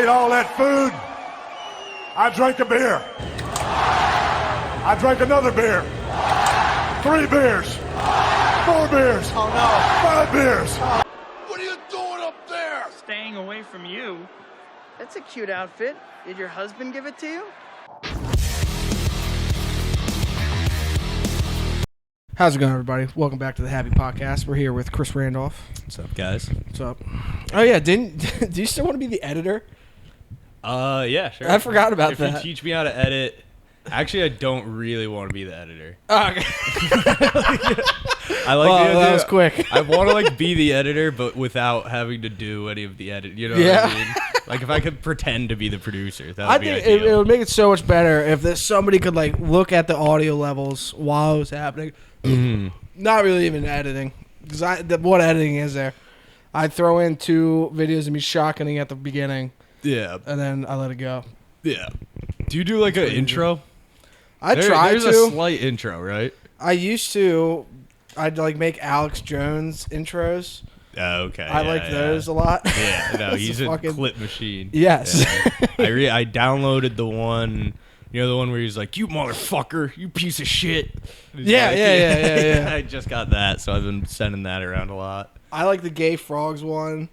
Ate all that food. I drank a beer. I drank another beer. 3 beers. 4 beers. Oh no. 5 beers. What are you doing up there? Staying away from you. That's a cute outfit. Did your husband give it to you? How's it going, everybody? Welcome back to the Happy Podcast. We're here with Chris Randolph. What's up, guys? What's up? Oh yeah, do you still want to be the editor? Yeah, sure. I forgot about if that. If you teach me how to edit, actually, I don't really want to be the editor. Oh, okay. I like the idea. That was quick. I want to be the editor, but without having to do any of the edit. You know Yeah. what I mean? Like if I could pretend to be the producer, that would I be think ideal. it would make it so much better if somebody could look at the audio levels while it was happening. Not really even editing, because what editing is there? I'd throw in 2 videos of me shotgunning at the beginning, Yeah. and then I let it go. Yeah. Do you do like an intro? I try There's to. a slight intro, right? I used to. I'd make Alex Jones intros. Oh, okay. I like those a lot. Yeah, no, It's he's a a fucking- clip machine. Yes. Yeah. I downloaded the one, the one where he's like, "You motherfucker, you piece of shit." Yeah. I just got that, so I've been sending that around a lot. I like the gay frogs one.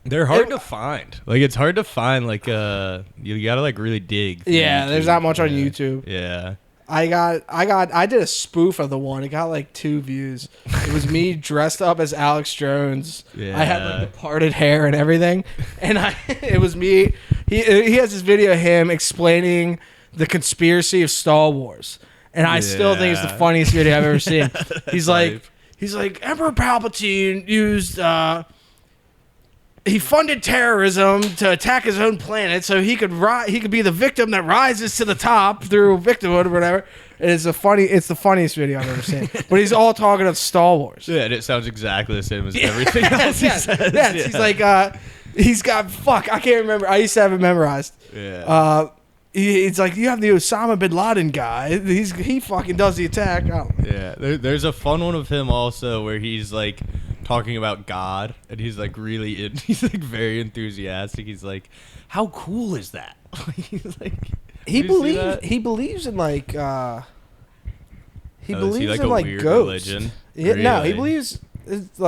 They're hard to find. It's hard to find. You gotta really dig. through Yeah, there's YouTube. not much on Yeah. YouTube. Yeah. I did a spoof of the one. It got 2 views. It was me dressed up as Alex Jones. Yeah. I had the parted hair and everything, and it was me. He has this video of him explaining the conspiracy of Star Wars, and I still think it's the Yeah. funniest video I've ever seen. He's hype. like Emperor Palpatine used. He funded terrorism to attack his own planet, so he could be the victim that rises to the top through victimhood or whatever. It's the funniest video I've ever seen. But he's all talking of Star Wars. Yeah, and it sounds exactly the same as everything else he says. Yes. Yeah. He's he's got I can't remember. I used to have it memorized. Yeah. It's like, you have the Osama bin Laden guy. He fucking does the attack. Oh. Yeah, there's a fun one of him also where he's talking about God, and he's he's very enthusiastic. He's like, "How cool is that?" He's like, He "Did you see that?" believes in Oh, is he believes a in weird ghosts. religion? No, he Really? believes it's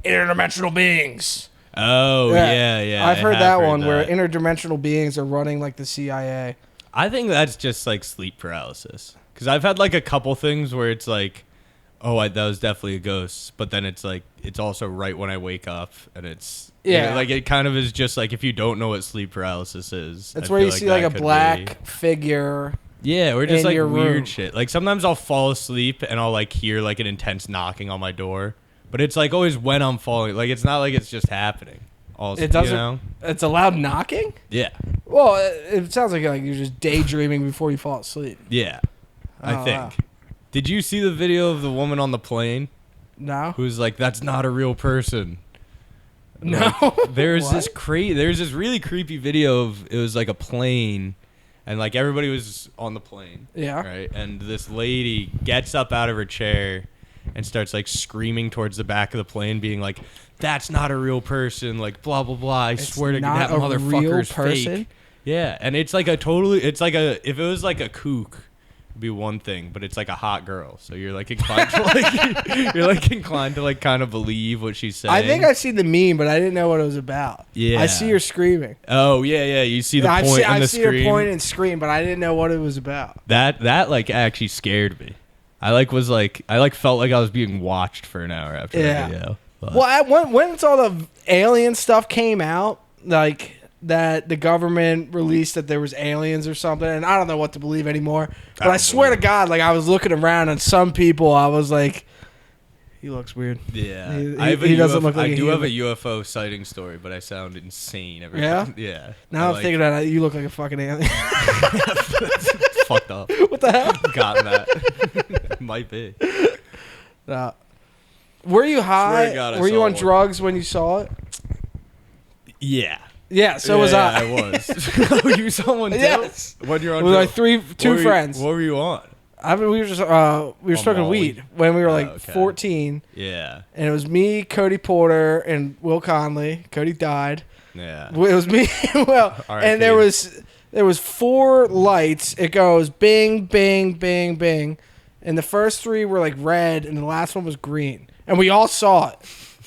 interdimensional beings. Oh yeah. I've I heard have that one that. where interdimensional beings are running like the CIA. I think that's just sleep paralysis. Because I've had a couple things where it's that was definitely a ghost, but then it's it's also right when I wake up, and it's it kind of is just if you don't know what sleep paralysis is. That's I where you feel see that a could black figure. Yeah, or just in your weird room. shit. Sometimes I'll fall asleep and I'll hear an intense knocking on my door, but it's always when I'm falling. It's not it's just happening. Also, It doesn't. You know? It's a loud knocking. Yeah, Well, it sounds like you're just daydreaming before you fall asleep. yeah. I Oh, think. wow. Did you see the video of the woman on the plane No. who's "That's not a real person"? No. There's What? there's this really creepy video of it was a plane, and everybody was on the plane. Yeah. Right. And this lady gets up out of her chair and starts screaming towards the back of the plane, being "That's not a real person!" Blah blah blah. I swear to God, not that a real motherfucker's person? fake. Yeah, and it's if it was a kook, it'd be one thing, but it's a hot girl, so you're inclined to you're inclined to kind of believe what she's saying. I think I've seen the meme, but I didn't know what it was about. Yeah. I see her screaming. Oh yeah. You see the point on the I've seen her screen. point and scream, but I didn't know what it was about. That actually scared me. I felt like I was being watched for an hour after Yeah. the video. But- Well, when all the alien stuff came out, that the government released that there was aliens or something, and I don't know what to believe anymore. But I swear to God, I was looking around, and some people, I was like, he looks weird. Yeah, He doesn't look like I a do have a human. UFO sighting story, but I sound insane every Yeah? time. Yeah. Now I'm thinking about it, you look like a fucking alien. fucked up. What the hell? Gotten that. Might be. Were you high? to God, I Were you saw on one. drugs when you saw it? Yeah. Yeah, so was Yeah, I. I was. Oh, you saw one too? Yes. When you're on With drugs? two friends. What were you on? We were smoking Molly? weed when we were okay. 14, Yeah. and it was me, Cody Porter, and Will Conley. Cody died. Yeah. It was me. Well, and there was 4 lights. It goes bing, bing, bing, bing. And the first 3 were like red, and the last one was green. And we all saw it.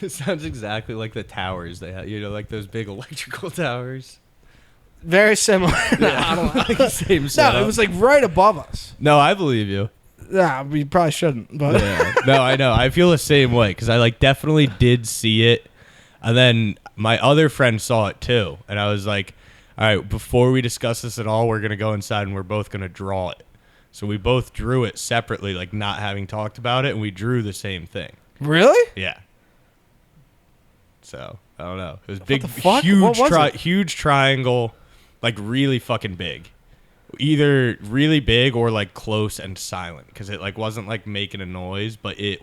It sounds exactly like the towers they have, like those big electrical towers. Very similar. Yeah. I don't know. Like same setup. No, it was like right above us. No, I believe you. Yeah, we probably shouldn't. But Yeah. No, I know. I feel the same way because I like definitely did see it, and then my other friend saw it too, and I was like, "All right, before we discuss this at all, we're gonna go inside and we're both gonna draw it." So we both drew it separately, like not having talked about it, and we drew the same thing. Really? Yeah. So I don't know. It was big, the fuck? huge, What was it? huge triangle, like really fucking big. Either really big or like close and silent, because it like wasn't like making a noise, but it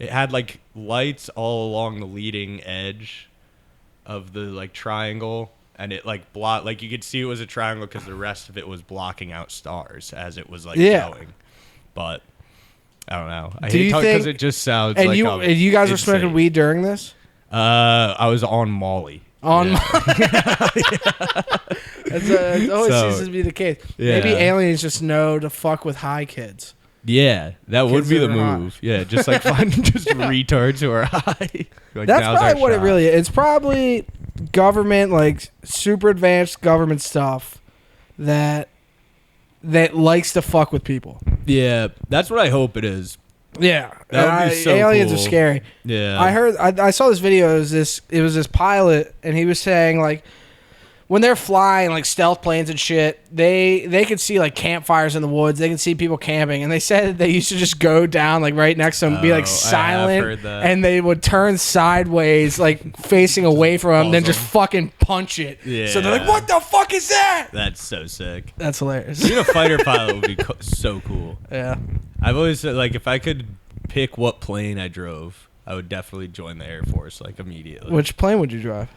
had like lights all along the leading edge of the like triangle, and it like like you could see it was a triangle because the rest of it was blocking out stars as it was like going. But I don't know. I hate talking because it just sounds and like you guys were smoking weed during this? I was on Molly. It always seems to be the case. Yeah. Maybe aliens just know to fuck with high kids. Yeah, that would Kids be that the are move. Yeah, just like find just retards who are high. Like, That's now's our probably what it shot. really is. It's probably government, like super advanced government stuff that likes to fuck with people. Yeah, that's what I hope it is. Yeah, That would be so aliens cool. are scary. Yeah, I saw this video. It was this pilot, and he was saying like when they're flying like stealth planes and shit, they could see like campfires in the woods. They can see people camping, and they said they used to just go down like right next to them, be like silent, heard that. and they would turn sideways, like facing away from them, then just fucking punch it. Yeah. So they're like, "What the fuck is that?" That's so sick. That's hilarious. Being a fighter pilot would be so cool. Yeah. I've always said, like, if I could pick what plane I drove, I would definitely join the Air Force, like, immediately. Which plane would you drive?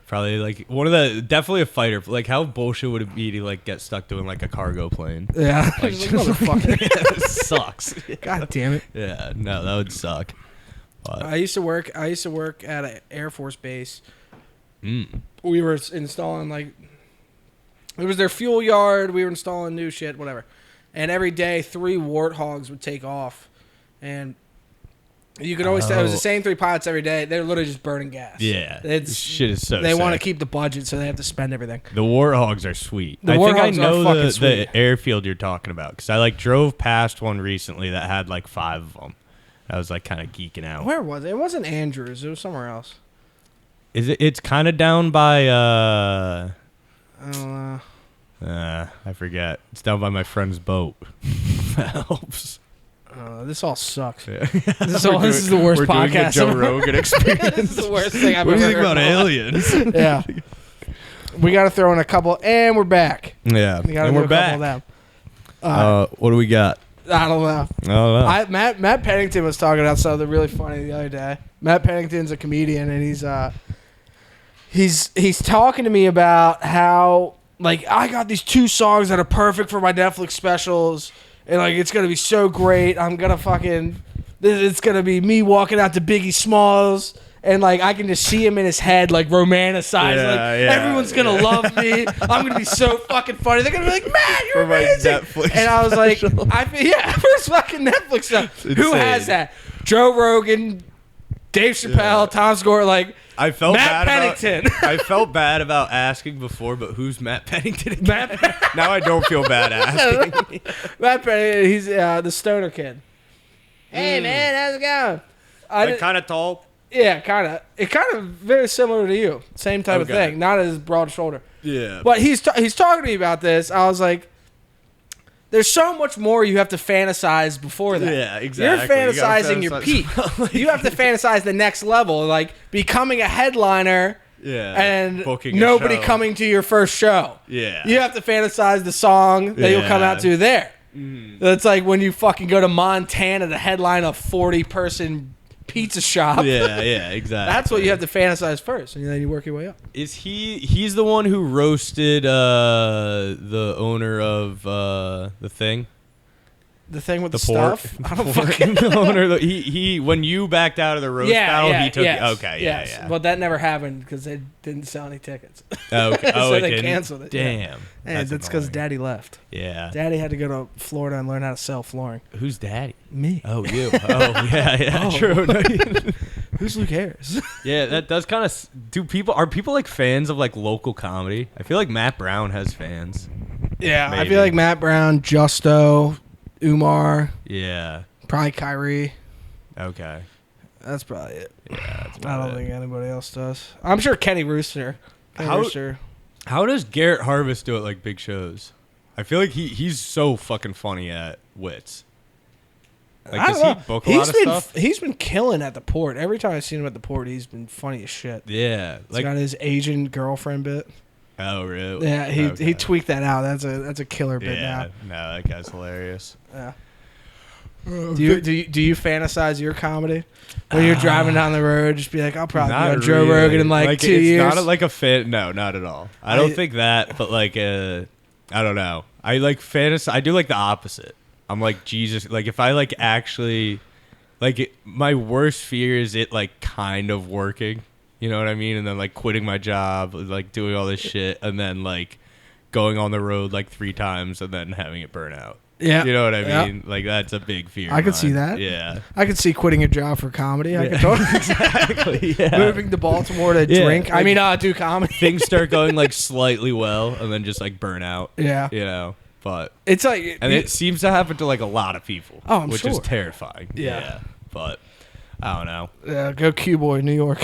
Probably, like, definitely a fighter. Like, how bullshit would it be to, like, get stuck doing, like, a cargo plane? Yeah. Like, Motherfucker. it sucks. God damn it. Yeah, no, that would suck. But, I used to work at an Air Force base. We were installing like it was their fuel yard. We were installing new shit, whatever. And every day, 3 warthogs would take off, and you could always tell it was the same 3 pilots every day. They're literally just burning gas. Yeah, it's shit is so. They want to sick. keep the budget, so they have to spend everything. The warthogs are sweet. The I think I warthogs know are fucking the sweet. airfield you're talking about because I like drove past one recently that had like 5 of them. I was like kind of geeking out. Where was it? It wasn't Andrews. It was somewhere else. Is it? It's kind of down by. I don't know. I forget. It's down by my friend's boat. That helps. This all sucks. Yeah. This is the worst we're podcast. Doing a Joe Rogan experience. This is the worst thing I've What ever do you think heard about in my life. aliens? Yeah. We got to throw in a couple, and we're back. Yeah, We gotta and do we're a couple back. of them. What do we got? I don't know. I don't know. Matt Pennington was talking about something really funny the other day. Matt Pennington's a comedian, and he's talking to me about how like I got these 2 songs that are perfect for my Netflix specials, and like it's gonna be so great. I'm gonna it's gonna be me walking out to Biggie Smalls. And, like, I can just see him in his head, like, romanticized. Everyone's going to love me. I'm going to be so fucking funny. They're going to be like, "Man, you're For my amazing." Netflix And I was like, special. first fucking Netflix stuff. Who has that? Joe Rogan, Dave Chappelle, Tom Segura, like, I felt Matt bad Pennington. I felt bad about asking before, but who's Matt Pennington again? Now I don't feel bad asking. Matt Pennington, he's the stoner kid. Hey, man, how's it going? Like kind of tall. Yeah, kind of. It kind of very similar to you. Same type of Okay. thing. Not as broad shoulder. Yeah. But he's talking to me about this. I was like, there's so much more you have to fantasize before that. Yeah, exactly. You're fantasizing your peak. You have to fantasize the next level, like becoming a headliner and booking a nobody show. coming to your first show. Yeah. You have to fantasize the song that you'll come out to there. It's like when you fucking go to Montana to headline a 40-person pizza shop. Yeah, exactly. That's what you have to fantasize first, and then you work your way up. Is he's the one who roasted the owner of the thing? The thing with the pork? stuff? I don't fucking know. He when you backed out of the roast battle, he took okay, yes. yeah. But that never happened because they didn't sell any tickets. Okay. So it they didn't? canceled it. Damn. Yeah, that's because Daddy left. Yeah. Daddy had to go to Florida and learn how to sell flooring. Who's Daddy? Me. Oh, you. Oh, yeah, Oh. true. Who's Luke Harris? Yeah, that does kind of. Are people like fans of like local comedy? I feel like Matt Brown has fans. Yeah, I Maybe. feel like Matt Brown, Justo, Umar, Yeah. probably Kyrie. Okay. That's probably it. Yeah. That's I about don't it. think anybody else does. I'm sure Kenny Rooster. How does Garrett Harvest do it like big shows? I feel like he's so fucking funny at wits. Like, does he book a lot of stuff? He's been killing at the Port. Every time I've seen him at the Port, he's been funny as shit. Yeah. He's got his Asian girlfriend bit. Oh, really? Yeah, he tweaked that out. That's a killer bit Yeah. No, that guy's hilarious. now. Yeah. Do you fantasize your comedy when you're driving down the road? Just be like, I'll probably be on Joe really. Rogan in like 2 it's years. Not like a fan. No, not at all. I don't think that. But like, I don't know. I like fantasize. I do like the opposite. I'm like Jesus. Like if I like actually, like my worst fear is it like kind of working. You know what I mean? And then like quitting my job, like doing all this shit, and then like going on the road like 3 times and then having it burn out. Yeah. You know what I Yeah. mean? Like that's a big fear. I of could see mine. that. Yeah. I could see quitting a job for comedy. I could totally Exactly. Yeah. moving to Baltimore to Yeah, drink. I like- mean, do comedy. Things start going like slightly well and then just like burn out. Yeah. You know. But It's like, and it seems to happen to like a lot of people. Oh, I'm which sure. is terrifying. Yeah. But I don't know. go Q-Boy, New York.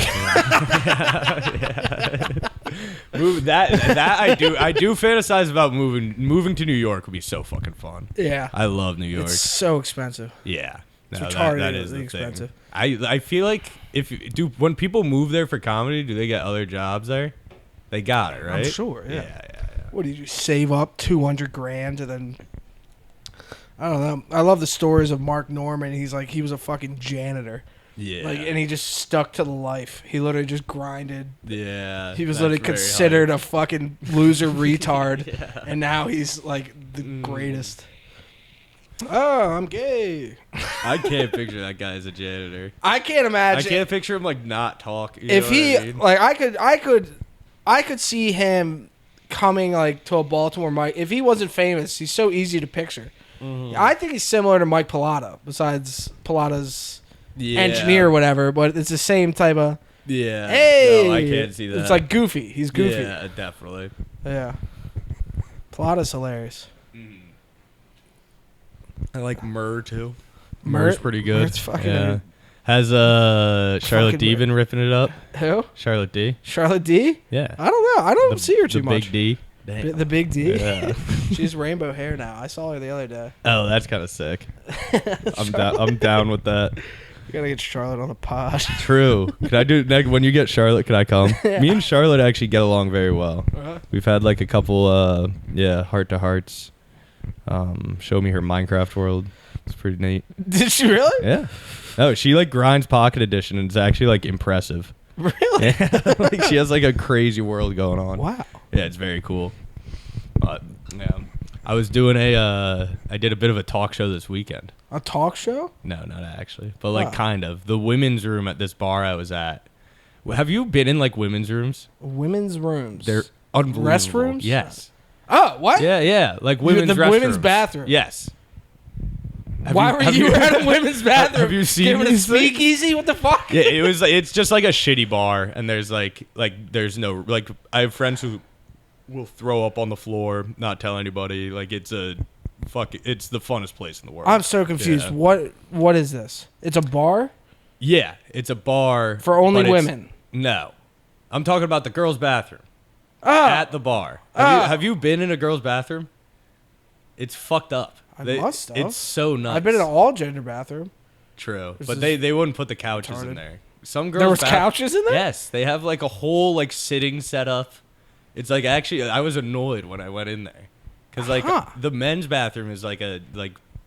Move that I do fantasize about moving to New York would be so fucking fun. Yeah. I love New York. It's so expensive. Yeah. It's No, retarded that is the expensive. thing. I feel like when people move there for comedy, do they get other jobs there? They got it, right? I'm sure, yeah. Yeah. What did you save up $200,000 and then I don't know. I love the stories of Mark Norman. He was a fucking janitor. Yeah. Like, and he just stuck to the life. He literally just grinded. Yeah. He was that's literally very considered hard. a fucking loser retard, and now he's like the greatest. Oh, I'm gay. I can't picture that guy as a janitor. I can't I imagine. can't picture him like not talking. If he like, I could see him coming like to a Baltimore Mike. If he wasn't famous, he's so easy to picture. Mm-hmm. I think he's similar to Mike Pilata, besides Pilata's engineer or whatever. But it's the same type of. Yeah. Hey, No, I can't see that. It's like Goofy. He's Goofy. Yeah, definitely. Yeah. Pilata's hilarious. I like Murr too. Murr- Murr's pretty good. Murr's fucking yeah. Has Charlotte Fucking D been ripping it up? Who? Charlotte D. Charlotte D? Yeah. I don't know. I don't see her too the much. Big D. The Big D. Yeah. She has rainbow hair now. I saw her the other day. Oh, that's kind of sick. I'm down with that. You gotta get Charlotte on the pod. True. Can I do when you get Charlotte? Can I come? Me and Charlotte actually get along very well. Uh-huh. We've had like a couple, heart to hearts. Show me her Minecraft world. It's pretty neat. Did she really? Yeah. Oh, she like grinds Pocket Edition, and it's actually like impressive. Really? Yeah. Like she has like a crazy world going on. Wow. Yeah, it's very cool. But yeah, I was doing I did a bit of a talk show this weekend. A talk show? No, not actually, but like Oh. kind of. The women's room at this bar I was at. Have you been in like women's rooms? Women's rooms. They're unbelievable. Restrooms? Yes. Oh, what? Yeah, like women's the women's restrooms. bathroom. Yes. Why were you at a women's bathroom? Have you seen Giving a these things? speakeasy? What the fuck? Yeah, it's just like a shitty bar, and there's like there's no like I have friends who will throw up on the floor, not tell anybody. Like it's the funnest place in the world. I'm so confused. Yeah. What is this? It's a bar Yeah, it's a bar for only but it's- women. No, I'm talking about the girls' bathroom Oh, at the bar. Have you been in a girls' bathroom? It's fucked up. I must have. It's so nuts. I've been in an all gender bathroom. True, This but is they wouldn't put the couches in retarded. there. Some girls There was couches in there? Yes, they have like a whole like sitting setup. It's like actually I was annoyed when I went in there because like Huh. the men's bathroom is like a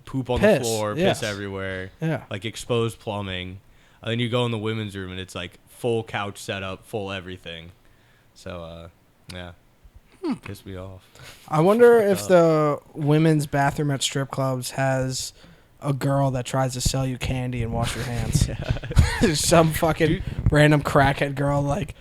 poop on Piss, the floor, yes. piss everywhere, Yeah. like exposed plumbing. And then you go in the women's room and it's like full couch setup, full everything. So yeah. Pissed me off. I wonder if the women's bathroom at strip clubs has a girl that tries to sell you candy and wash your hands. There's some fucking random crackhead girl. Like,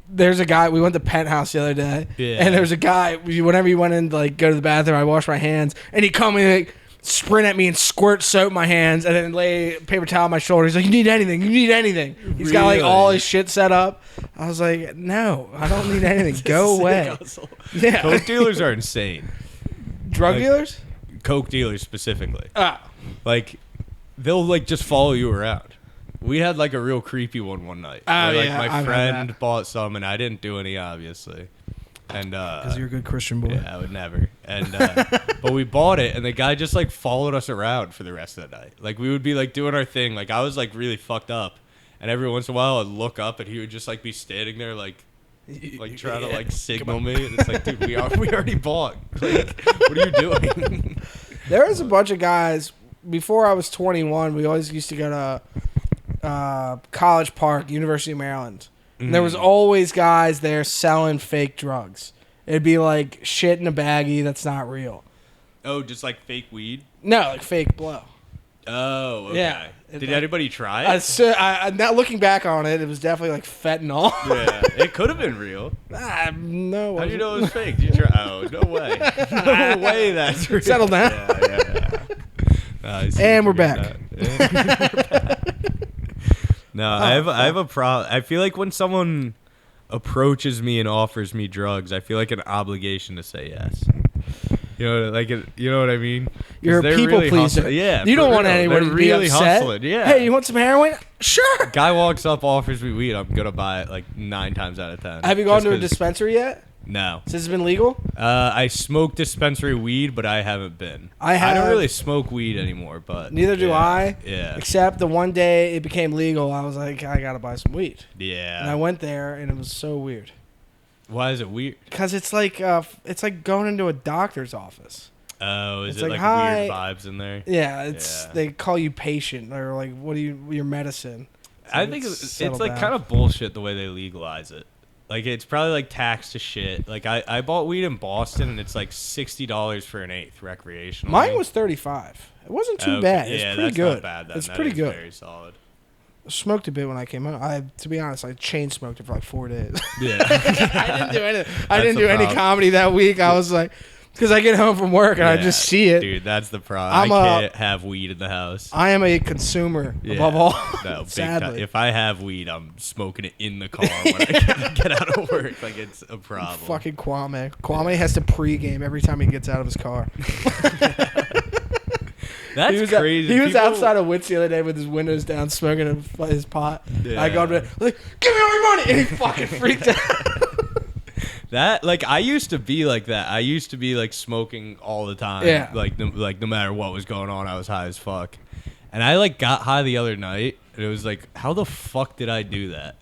there's a guy. We went to Penthouse the other day, and there's a guy. Whenever you went in to like go to the bathroom, I wash my hands, and he come in like sprint at me and squirt soap in my hands, and then lay paper towel on my shoulder. He's like, "You need anything? You need anything?" He's got like all his shit set up. I was like, "No, I don't need anything. Go away." Yeah, Coke dealers are insane. Drug dealers? Coke dealers specifically. Like, they'll like just follow you around. We had like a real creepy one night. Where, like my friend bought some and I didn't do any, obviously. And because you're a good Christian boy. Yeah, I would never. And but we bought it, and the guy just like followed us around for the rest of the night. Like, we would be like doing our thing. Like, I was like really fucked up, and every once in a while I'd look up and he would just like be standing there like trying to like signal me. And it's like, dude, we already bought. Like, what are you doing? There was a bunch of guys before I was 21. We always used to go to College Park, University of Maryland. And there was always guys there selling fake drugs. It'd be like shit in a baggie that's not real. Oh, just like fake weed? No, like fake blow. Oh, okay. Yeah. Did anybody try it? Now looking back on it, it was definitely like fentanyl. Yeah, it could have been real. No. How do you know it was fake? Did you try? Oh, no way. No way that's real. Settle down. Yeah. And we're back. No, I have a problem. I feel like when someone approaches me and offers me drugs, I feel like an obligation to say yes. You know, like you know what I mean? You're a people really pleaser. Yeah, you don't want anyone to be really upset. Hustling. Yeah. Hey, you want some heroin? Sure. Guy walks up, offers me weed. I'm gonna buy it like 9 times out of 10. Have you gone to a dispensary yet? No. Since it's been legal? I smoke dispensary weed, but I haven't been. I don't really smoke weed anymore, but neither do I. Yeah. Except the one day it became legal, I was like, I gotta buy some weed. Yeah. And I went there, and it was so weird. Why is it weird? Because it's like going into a doctor's office. Oh, is it's it like weird vibes in there? Yeah, they call you patient or like your medicine. So I think it's like kind of bullshit the way they legalize it. Like, it's probably like taxed to shit. Like, I bought weed in Boston and it's like $60 for an eighth recreational. Mine was $35. It wasn't too bad. It's pretty that's good. Not bad, then. It's That pretty is good. Very solid. I smoked a bit when I came home. To be honest, I chain smoked it for like 4 days. Yeah. I didn't do anything. I didn't do any comedy that week. I was like, because I get home from work and I just see it. Dude, that's the problem. I can't have weed in the house. I am a consumer above all. No, big sadly. time. If I have weed, I'm smoking it in the car when I get out of work. Like, it's a problem. Fucking Kwame. Kwame has to pregame every time he gets out of his car. That's crazy. He was outside of Wits the other day with his windows down, smoking his pot. Yeah. I got him like, give me all your money, and he fucking freaked out. That, like, I used to be like that. I used to be like smoking all the time. Yeah. Like no matter what was going on, I was high as fuck. And I like got high the other night, and it was like, how the fuck did I do that?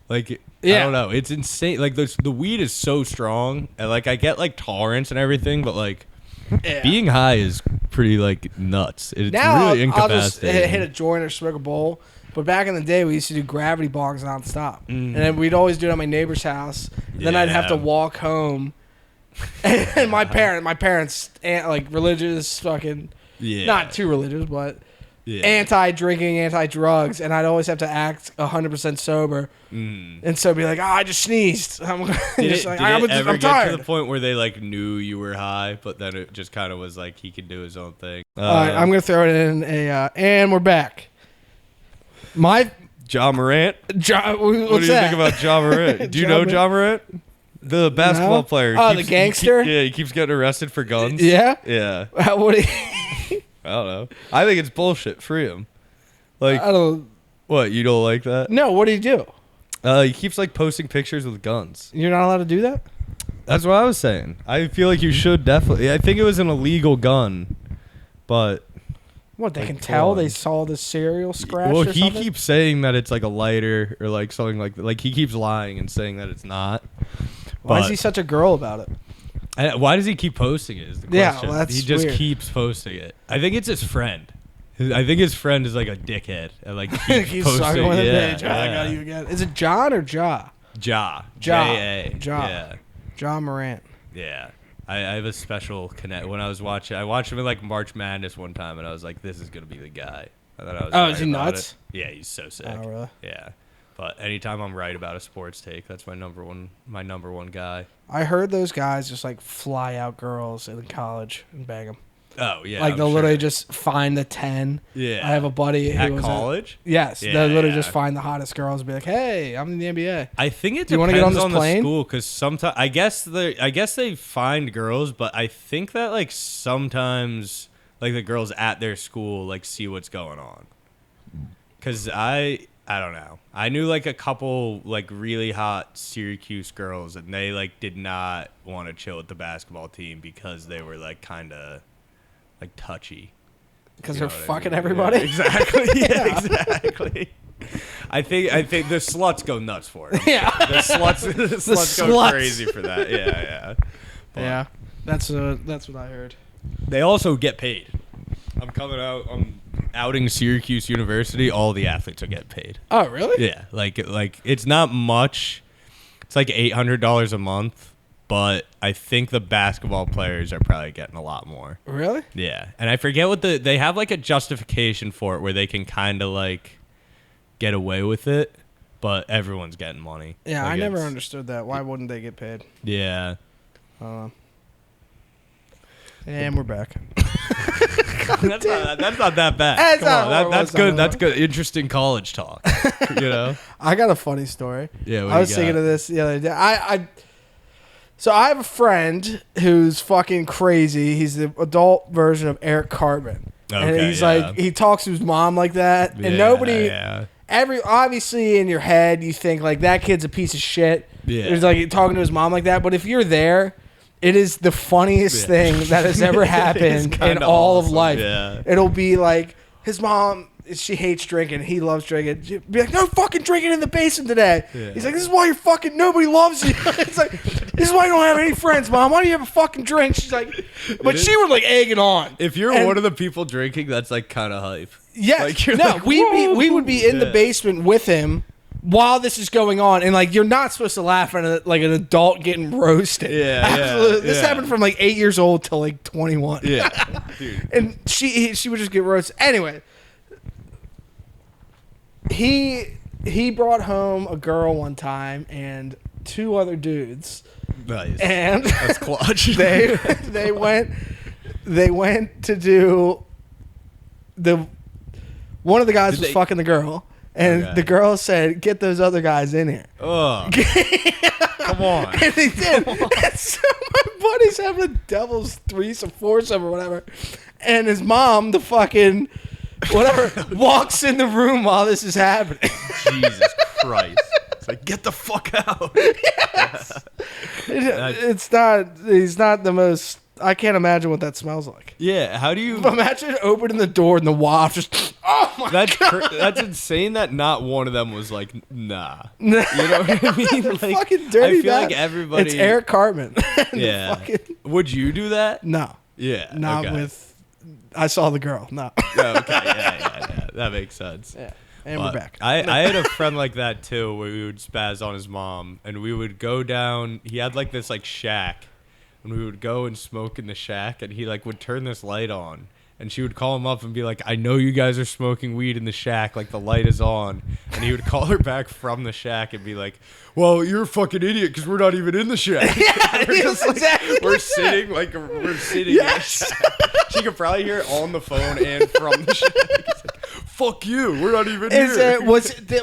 Like, I don't know. It's insane. Like, the weed is so strong, and like I get like tolerance and everything, but like being high is pretty like nuts. It's now really incapacitating. I'll just hit a joint or smoke a bowl. But back in the day, we used to do gravity bongs nonstop. And then we'd always do it at my neighbor's house. Then I'd have to walk home. And my parents, like religious, fucking, not too religious, but anti-drinking, anti-drugs. And I'd always have to act 100% sober. And so be like, I just sneezed. I'm ever tired. Get to the point where they like knew you were high, but then it just kind of was like he could do his own thing? All right, I'm going to throw it in and we're back. John Morant. What do you think about John Morant? Do you know John Morant? The basketball player. Oh, the gangster? He keeps getting arrested for guns. Yeah? Yeah. What I don't know. I think it's bullshit. Free him. Like, I don't. What, you don't like that? No, what do you do? He keeps like posting pictures with guns. You're not allowed to do that? That's what I was saying. I feel like you should definitely. I think it was an illegal gun, but... What, they can tell they saw the cereal scratch Well, or he something? keeps saying that it's like a lighter or like something like he keeps lying and saying that it's not. Why is he such a girl about it? Why does he keep posting it is the question. Yeah, well, that's he just weird. keeps posting it. I think it's his friend. I think his friend is like a dickhead and like keeps posting. With I got you again. Is it John or Ja? Ja. Ja. J-A. Ja. Yeah. John Morant. Yeah. I have a special connect. When I watched him in like March Madness one time, and I was like, this is going to be the guy. I thought I was Is he nuts? Yeah, he's so sick. Oh, really? Yeah. But anytime I'm right about a sports take, that's my number one guy. I heard those guys just like fly out girls in college and bang them. Oh, yeah. Like I'm they'll sure. literally just find the 10. Yeah. I have a buddy who At was college? Yes. Yeah, They'll literally yeah. just find the hottest girls and be like, hey, I'm in the NBA. I think it Do you wanna depends get on this on plane? the school because sometimes I guess they find girls, but I think that like sometimes like the girls at their school like see what's going on. Because I don't know. I knew like a couple like really hot Syracuse girls, and they like did not want to chill with the basketball team because they were like kind of like touchy. Because You they're know what I fucking mean? everybody. Yeah, exactly. Yeah, Yeah. exactly. I think the sluts go nuts for it. Yeah. The sluts go sluts. crazy for that. Yeah. But Yeah. That's what I heard. they also get paid. I'm outing Syracuse University. All the athletes will get paid. Oh, really? Yeah, like it's not much. It's like $800 a month, but I think the basketball players are probably getting a lot more. Really? Yeah, and I forget what they have like a justification for it where they can kind of like get away with it, but everyone's getting money. Yeah, Like, I never it's- understood that. Why wouldn't they get paid? Yeah. And we're back. That's not that bad. That's Come not on, horrible. that's It's not good. That's horrible. good. Interesting college talk. You know? I got a funny story. Yeah, what I you was thinking got? of this the other day. So I have a friend who's fucking crazy. He's the adult version of Eric Cartman. And Okay, he's yeah. like, he talks to his mom like that. And nobody, Yeah. obviously in your head, you think like that kid's a piece of shit. Yeah. He's like talking to his mom like that. But if you're there, it is the funniest thing that has ever happened in kinda all of awesome, life. yeah. It'll be like his mom, she hates drinking. He loves drinking. She'd be like, no fucking drinking in the basement today. Yeah. He's like, this is why you're fucking, nobody loves you. It's like, this is why you don't have any friends, Mom. Why do you have a fucking drink? She's like, but she would like egg it on. If you're And- one of the people drinking, that's like kind of hype. Yes. Like, you're No, like, we would be in the Yeah. basement with him while this is going on, and like you're not supposed to laugh at like an adult getting roasted. Yeah, Absolutely. This yeah. happened from like 8 years old till like 21. Yeah, dude. And she would just get roasted. Anyway, he brought home a girl one time and two other dudes, Nice. and That's clutch. they went to do one of the guys Did was they- fucking the girl, and Okay. the girl said, "Get those other guys in here." Ugh. Come on. And he did. And so my buddy's having a devil's threesome, foursome, or whatever, and his mom, the fucking whatever, walks in the room while this is happening. Jesus Christ. It's like, get the fuck out. It's not. He's not the most. I can't imagine what that smells like. Yeah, how do you... Imagine opening the door and the waft just. Oh my That's god! that's insane that not one of them was like, nah. Nah. You know what I mean? Like, Fucking dirty. I feel like bad. everybody... It's Eric Cartman. And the Yeah. fucking- Would you do that? no, Yeah. not okay. with. I saw the girl. No. Oh, okay, yeah. That makes sense. Yeah. And But we're back. I had a friend like that too, where we would spaz on his mom, and we would go down. He had like this like shack, and we would go and smoke in the shack, and he like would turn this light on, and she would call him up and be like, "I know you guys are smoking weed in the shack, like the light is on," and he would call her back from the shack and be like, "Well, you're a fucking idiot because we're not even in the shack." Yeah, We're just, like, exactly we're like sitting like we're sitting. Yes. In the shack. She could probably hear it on the phone and from the shack. It's like, fuck you, we're not even Is here.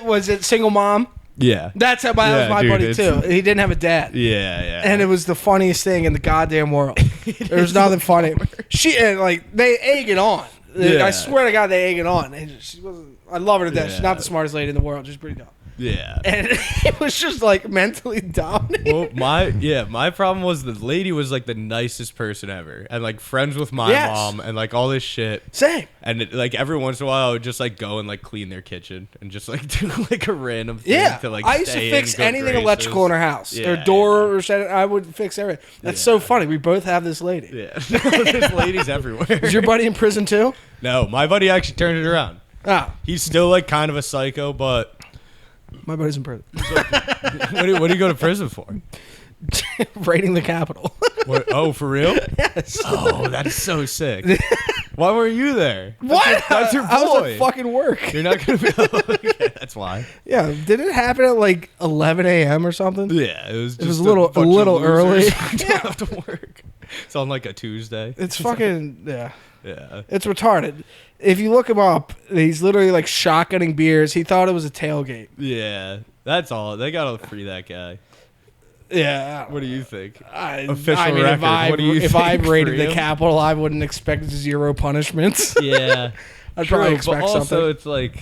was it single mom? Yeah. That's how that Yeah, was my dude, buddy it's- too. He didn't have a dad. Yeah. And it was the funniest thing in the goddamn world. There's nothing funny. She and like they egg it on. Yeah. I swear to God, they egg it on. And she wasn't. I love her to death. She's Yeah. not the smartest lady in the world. She's pretty dumb. Yeah. And it was just like mentally dominating. Well, my problem was the lady was like the nicest person ever, and like friends with my Yes. mom, and like all this shit. Same. And it, like every once in a while, I would just like go and like clean their kitchen and just like do like a random thing Yeah, to like. I used to stay fix in good anything graces. electrical in her house. Yeah, Her door or something. I would fix everything. That's so funny. We both have this lady. Yeah, there's ladies everywhere. Is your buddy in prison too? No, my buddy actually turned it around. Oh, He's still like kind of a psycho, but my buddy's in prison. what do you go to prison for? Raiding the Capitol. What? Oh, for real? Yes. Oh, that's so sick. Why were you there? What? That's your boy. I was at fucking work. You're not gonna be. Okay, that's why. Yeah. Did it happen at like 11 a.m. or something? Yeah, it was. Just It was a little early. Don't have to work. It's on like a Tuesday. It's fucking yeah. Yeah. It's retarded. If you look him up, he's literally like shotgunning beers. He thought it was a tailgate. Yeah, that's all. They gotta free that guy. Yeah. What do you think? Official record. What do you if I think raided for the him? Capitol, I wouldn't expect 0 punishments. Yeah, I'd probably expect but also something.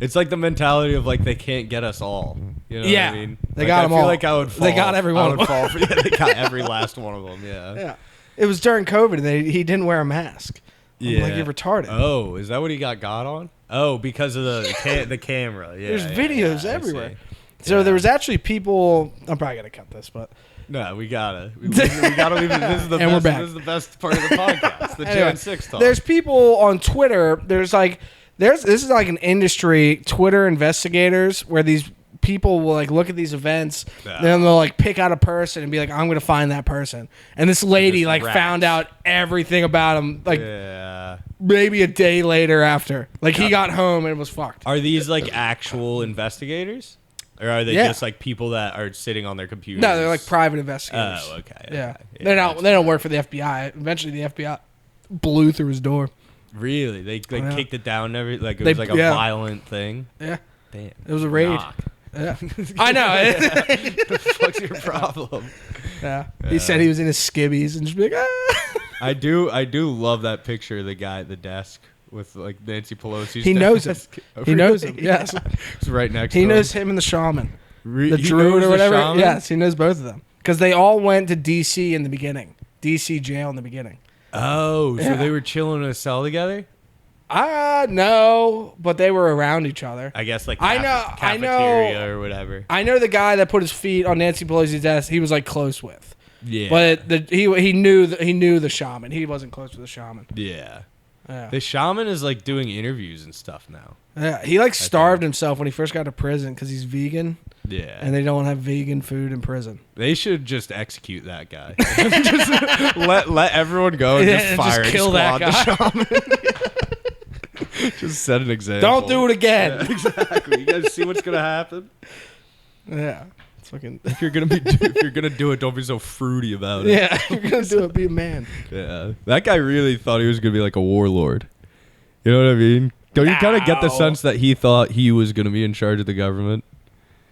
it's like the mentality of like they can't get us all. You know Yeah, what I mean? they Like, got I them feel all. like I would fall. They got every one I of would them. fall for. Yeah, they got every last one of them. Yeah. Yeah. It was during COVID, and he didn't wear a mask. I'm like, you're retarded. Oh, is that what he got on? Oh, because of the camera. Yeah. There's yeah, videos yeah, I everywhere. see. So Yeah. there was actually people. I'm probably gonna cut this, but No, we gotta leave it. This is the And we're best. back. This is the best part of the podcast. The Anyway, Gen 6 talk. there's people on Twitter. This is like an industry, Twitter investigators, where these people will like look at these events, then they'll like pick out a person and be like, I'm gonna find that person. And this lady Just like rats. found out everything about him like Yeah. maybe a day later after. Like he got home and it was fucked. Are these like actual investigators, or are they Yeah. just like people that are sitting on their computers? No, they're like private investigators. Oh, okay. Yeah. okay. They don't work for the FBI. Eventually the FBI blew through his door. Really? They Yeah. kicked it down. Like it They- was like a yeah. violent thing. Yeah. Damn. It was a raid. Knock. Yeah. I know. The fuck's your problem? Yeah. He said he was in his skivvies and just be like, ah. I do love that picture of the guy at the desk with like Nancy Pelosi's He knows him. desk. He knows him. Yes. It's right next He to knows him. him and the shaman. The The druid or whatever. Yes, he knows both of them. Because they all went to D.C. in the beginning. D.C. jail in the beginning. Oh, so Yeah. they were chilling in a cell together? No, but they were around each other. I guess like I know- cafeteria or whatever. I know the guy that put his feet on Nancy Pelosi's desk, he was like close with. Yeah. But he knew the shaman. He wasn't close with the shaman. Yeah. Yeah. The shaman is like doing interviews and stuff now. Yeah, he like starved himself when he first got to prison because he's vegan Yeah. and they don't have vegan food in prison. They should just execute that guy. Just let everyone go and Yeah, just and fire just kill that the shaman. Just set an example. Don't do it again. Yeah, exactly. You guys see what's gonna happen? Yeah, it's fucking. If you're gonna do it, don't be so fruity about it. Yeah, if you're gonna do it, be a man. Yeah. That guy really thought he was gonna be like a warlord. You know what I mean? Don't you kind of get the No. sense that he thought he was gonna be in charge of the government?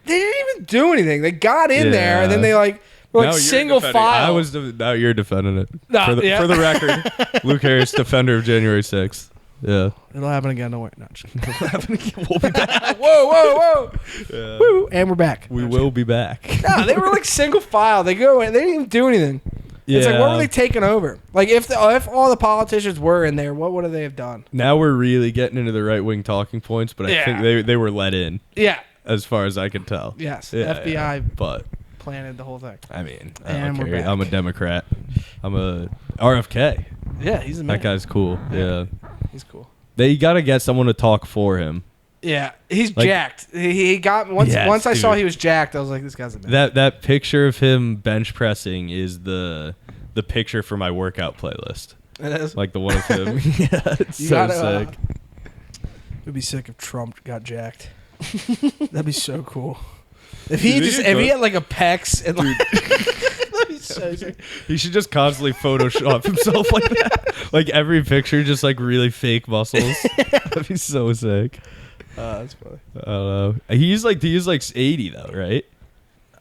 They didn't even do anything. They got in there and then they were Now like you're single defending- file. Now you're defending it. Nah, for yeah. the record, Luke Harris, defender of January 6th. Yeah. It'll happen again. Don't worry. No, just kidding. It'll happen again. We'll be back. Whoa. Yeah. Woo, and we're back. We will be back. No, they were like single file. They go in. They didn't even do anything. It's like, what were they taking over? Like, if all the politicians were in there, what would they have done? Now we're really getting into the right wing talking points, but I Yeah. think they were let in, Yeah. as far as I can tell. Yes. Yeah, FBI yeah. But planted the whole thing. I mean, I And don't we're care. back. I'm a Democrat. I'm a RFK. Yeah, he's a man. That guy's cool. Yeah. He's cool. They got to get someone to talk for him. Yeah, he's Like- jacked. He got once. Yes, Once I saw dude. he was jacked, I was like, this guy's a man. That picture of him bench pressing is the picture for my workout playlist. It is. Like the one of him. Yeah, it's You so gotta, sick. It would be sick if Trump got jacked. That'd be so cool. If he Dude, just you if go- he had like a pecs and like that'd be so sick. He should just constantly Photoshop himself like that. Like every picture, just like really fake muscles. That'd be so sick. That's funny. I don't know. He's like 80 though, right?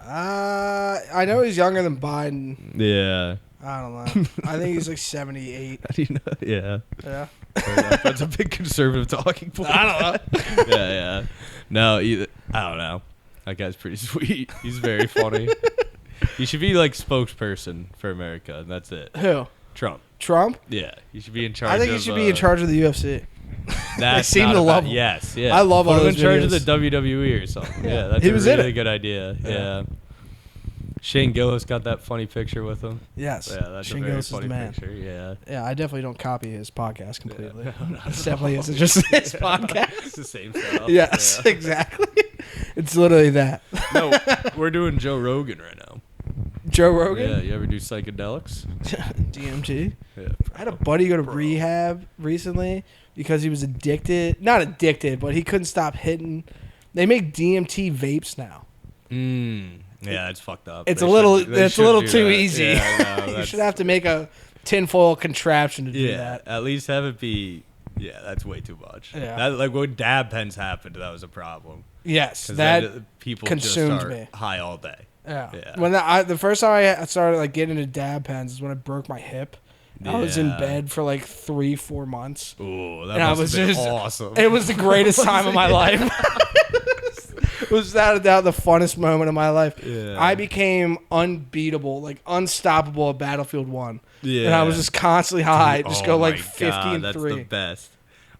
I know he's younger than Biden. Yeah. I don't know. I think he's like 78. How do you know? Yeah. Yeah. Fair enough. That's a big conservative talking point. I don't know. Yeah. No, I don't know. That guy's pretty sweet. He's very funny. He should be like spokesperson for America, and that's it. Who? Trump. Trump? Yeah, he should be in charge. I think he should be in charge of the UFC. They seem to love him. Yes, yeah. I love Put all him in those charge of the videos. WWE or something. Yeah, that's He a was in really it. good idea. Yeah. Shane Gillis got that funny picture with him. Yes. Yeah, that's Shane a very Gillis is funny the man. picture. Yeah. Yeah, I definitely don't copy his podcast completely. It definitely isn't just his podcast. It's the same setup. Yes, Yeah. exactly. It's literally that. No, we're doing Joe Rogan right now. Joe Rogan? Yeah, you ever do psychedelics? DMT. Yeah. I had a buddy go to rehab recently because he was addicted. Not addicted, but he couldn't stop hitting. They make DMT vapes now. Yeah, it's fucked up. It's They a little. should- they It's a should little do too that. easy. Yeah, no, You that's- should have to make a tinfoil contraption to do Yeah, that. at least have it be. Yeah, that's way too much. Yeah. That, like when dab pens happened, that was a problem. Yes, 'Cause that then people consumed just are me. high all day. Yeah. Yeah. When the first time I started like getting into dab pens is when I broke my hip. I was in Yeah. bed for like 3-4 months. Ooh, that And I must was have been just awesome. It was the greatest time of my life. It was without a doubt the funnest moment of my life. Yeah. I became unbeatable, like unstoppable at Battlefield 1. Yeah. And I was just constantly high, just Oh go like my 50 God, and that's 3. the best.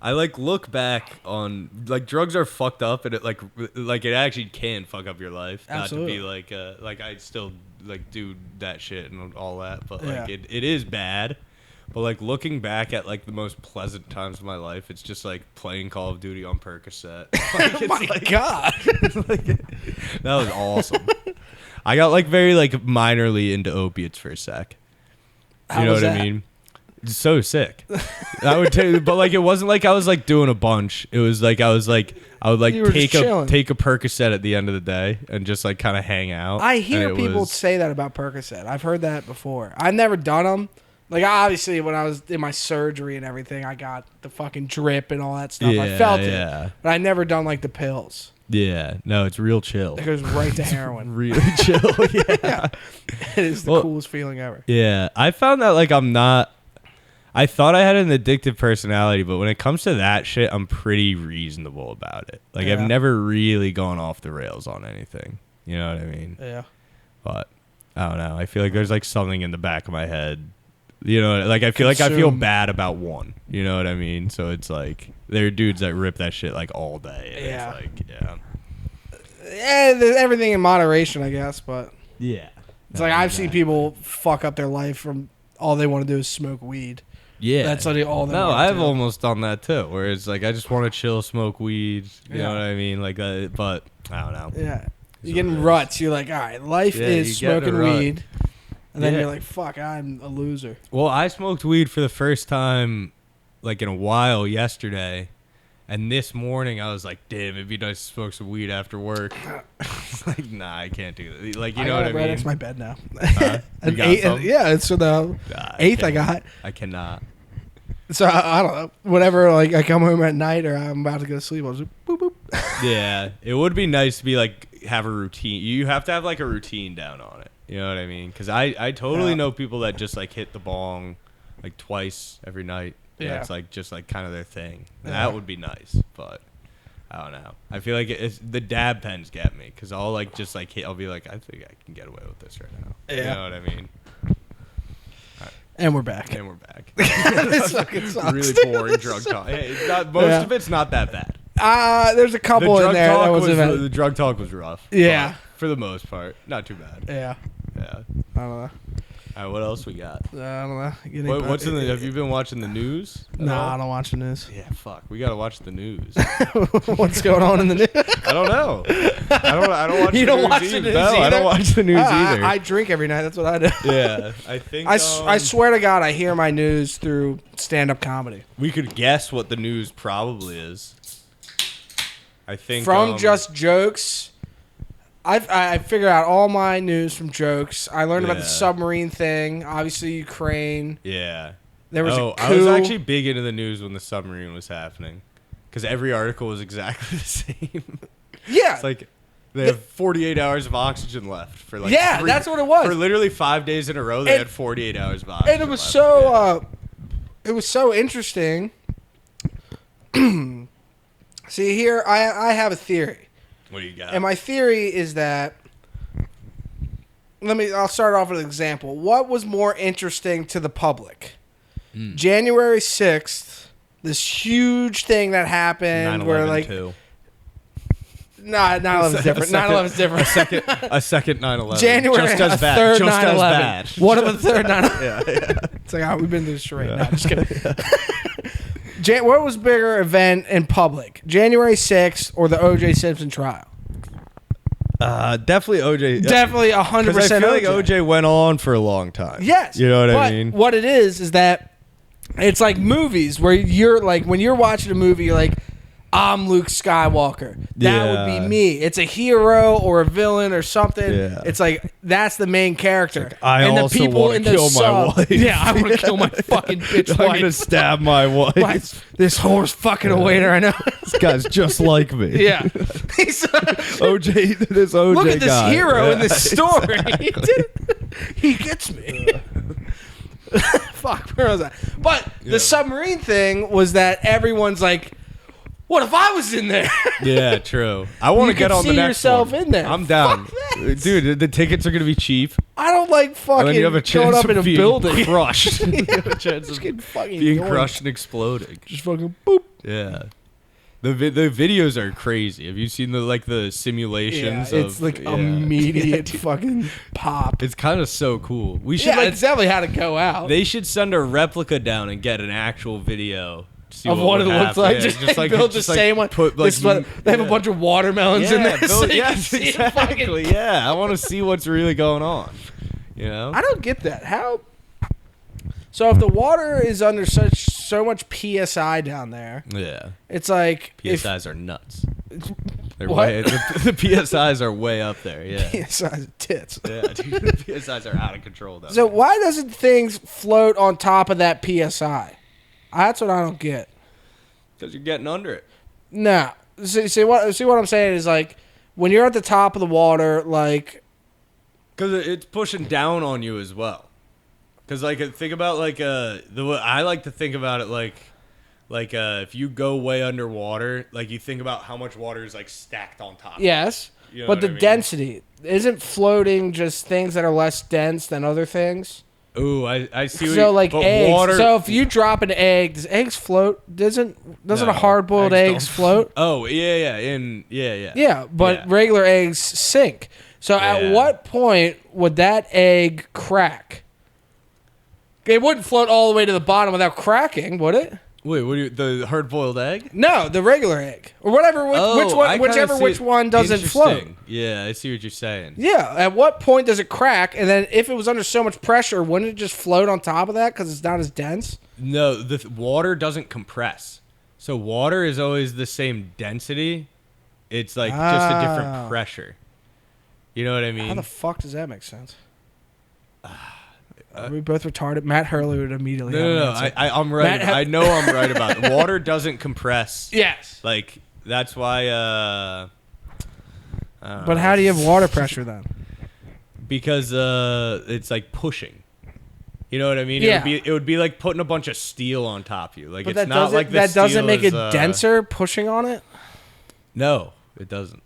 I like look back on like drugs are fucked up and it like it actually can fuck up your life. Absolutely. Not to be like I still like do that shit and all that, but Yeah. like it is bad. But like looking back at like the most pleasant times of my life, it's just like playing Call of Duty on Percocet. Like, Oh my God. that was awesome. I got like very like minorly into opiates for a sec. How You know was what that? I mean? It's so sick. I would take, but like it wasn't like I was like doing a bunch. It was like I would like You were take just a chilling. take a Percocet at the end of the day and just like kind of hang out. I And hear it people was- say that about Percocet. I've heard that before. I've never done them. Like, obviously, when I was in my surgery and everything, I got the fucking drip and all that stuff. I Yeah, felt yeah. it. But I never done, like, the pills. Yeah, no, it's real chill. It goes right to heroin. Really chill. Yeah. It is the Well- coolest feeling ever. Yeah, I found that like I'm not. I thought I had an addictive personality, but when it comes to that shit, I'm pretty reasonable about it. Like Yeah. I've never really gone off the rails on anything. You know what I mean? Yeah. But I don't know. I feel like there's like something in the back of my head. You know, like I feel like I feel Consume. bad about one. You know what I mean? So it's like there are dudes that rip that shit like all day. And Yeah. It's like, yeah. Yeah, there's everything in moderation, I guess. But Yeah. it's like I've seen people fuck up their life from all they want to do is smoke weed. Yeah. That's all they No, want to I've do. almost done that too, where it's like I just want to chill, smoke weed. You Yeah. know what I mean? Like, but I don't know. Yeah. You what get it in is. ruts. You're like, all right, life Yeah, is you get in a smoking rut. weed. And then Yeah. you're like, fuck, I'm a loser. Well, I smoked weed for the first time, like in a while yesterday, and this morning I was like, damn, it'd be nice to smoke some weed after work. It's like, nah, I can't do that. Like, you know got what I it right mean? next to my bed now. You An got eight, some? yeah, it's for the Nah, 8th I can't. got. I cannot. So I don't know. Whenever like I come home at night or I'm about to go to sleep, I'll just boop boop. Yeah, it would be nice to be like have a routine. You have to have like a routine down on it. You know what I mean? Because I totally Yeah. know people that just like hit the bong like twice every night. Yeah. That's like just like kind of their thing. Yeah. That would be nice, but I don't know. I feel like it's the dab pens get me because I'll like just like hit. I'll be like, I think I can get away with this right now. You Yeah. know what I mean? And we're back. And we're back. This fucking sucks. Really boring drug talk. Hey, it's not, most Yeah. of it's not that bad. There's a The couple in drug there that talk was was the drug talk was rough. Yeah. but for the most part, not too bad. Yeah. Yeah. I don't know. All right, what else we got? I don't know. Getting What's in the? Have you been watching the news? at Nah, all? I don't watch the news. Yeah, fuck. We gotta watch the news. What's going on in the news? I don't know. I don't watch. You the don't news watch the either. news No, I either? don't watch the news either. I drink every night. That's what I do. yeah, I think. I swear to God, I hear my news through stand-up comedy. we could guess what the news probably is. I think From just jokes. I figured out all my news from jokes. I learned about the Yeah. submarine thing. Obviously, Ukraine. Yeah. There was a coup. I was actually big into the news when the submarine was happening, because every article was exactly the same. Yeah. It's like they have 48 hours of oxygen left for like Yeah, that's what it was. For literally 5 days in a row, they And- had 48 hours of oxygen. and it was left. so it was so interesting. See here, I have a theory. What do you got? And my theory is that I'll start off with an example. What was more interesting to the public? January 6th, this huge thing that happened where 9/11 like too. Nah, 9/11's different. 9/11's different. A second 9/11. January just as a bad. third Just 9/11. as bad. One of the third 9/11. Yeah. It's like, we've been through this charade. No, just kidding. What was bigger event in public? January 6th or the O.J. Simpson trial? Definitely OJ. Definitely 100%. Because I feel like OJ went on for a long time. Yes. You know what I mean? What it is that it's like movies where you're like, when you're watching a movie, you're like, I'm Luke Skywalker. That would be me. It's a hero or a villain or something. Yeah. It's like that's the main character. Like, I and also want to kill my wife. Yeah, I want to kill my fucking bitch wife. I'm gonna stab my wife. This whore's fucking a waiter. I know. This guy's just like me. Yeah. He's OJ. This OJ. Look at this guy. hero in this story. He gets me. Fuck. Where was that? But the submarine thing was that everyone's like, what if I was in there? Yeah, true. I want to get on the next one. You can see yourself in there. I'm down. Dude, the tickets are going to be cheap. I don't like fucking you have a chance going up in a being building. Crushed. You have a chance of being crushed and exploding. Just fucking boop. Yeah. The videos are crazy. Have you seen the simulations? Yeah, it's immediate fucking pop. It's kind of so cool. We should it's definitely how to go out. They should send a replica down and get an actual video. Of what it looks like, yeah, just like build the same one. They have a bunch of watermelons in there. Yes, exactly. Yeah, I want to see what's really going on. You know, I don't get that. How? So if the water is under so much psi down there, yeah, it's like psi's are nuts. They're way, the psi's are way up there. Yeah, psi's tits. Yeah, dude, the psi's are out of control. So why doesn't things float on top of that psi? That's what I don't get. Because you're getting under it. No. See what I'm saying is like when you're at the top of the water, like because it's pushing down on you as well. Because think about I like to think about it like if you go way underwater, like you think about how much water is like stacked on top. Yes, you know but the density isn't floating just things that are less dense than other things. Ooh, I see. So eggs. Water, so if you drop an egg, does eggs float? Doesn't a hard-boiled eggs float? Oh yeah. Yeah, but regular eggs sink. So at what point would that egg crack? It wouldn't float all the way to the bottom without cracking, would it? Wait, the hard-boiled egg? No, the regular egg or whatever. Which one doesn't float? Yeah, I see what you're saying. Yeah, at what point does it crack? And then if it was under so much pressure, wouldn't it just float on top of that because it's not as dense? No, the water doesn't compress. So water is always the same density. It's like just a different pressure. You know what I mean? How the fuck does that make sense? Are we both retarded? Matt Hurley would immediately. No. I'm right. I know I'm right about it. Water doesn't compress. Yes. Like that's why. But how do you have water pressure then? Because it's like pushing. You know what I mean? Yeah. It would be like putting a bunch of steel on top of you. Like but it's not like that doesn't make it denser pushing on it. No, it doesn't.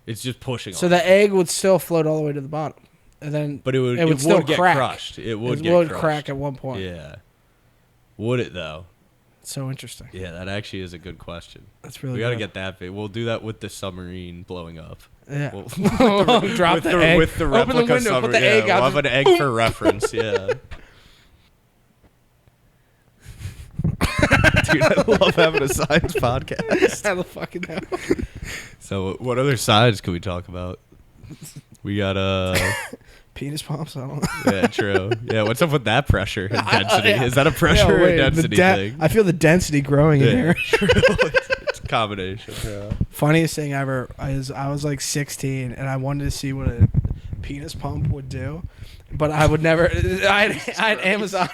It's just pushing. So the egg would still float all the way to the bottom. And then, but it would still get crack. crushed. It would crack at one point. Yeah. Would it though? So interesting. Yeah, that actually is a good question. That's really. We got to get that big. We'll do that with the submarine blowing up. Yeah. We'll drop the egg. With the replica Open the window. Put the egg out. We'll have an egg for reference. Yeah. Dude, I love having a science podcast. How the fucking hell? So, what other sides can we talk about? We got penis pumps. I don't know. Yeah, true. Yeah, what's up with that pressure and density? Is that a pressure or density thing? I feel the density growing in here. True. It's a combination. Yeah. Funniest thing ever is I was like 16 and I wanted to see what a penis pump would do, but I would never. I had Amazon.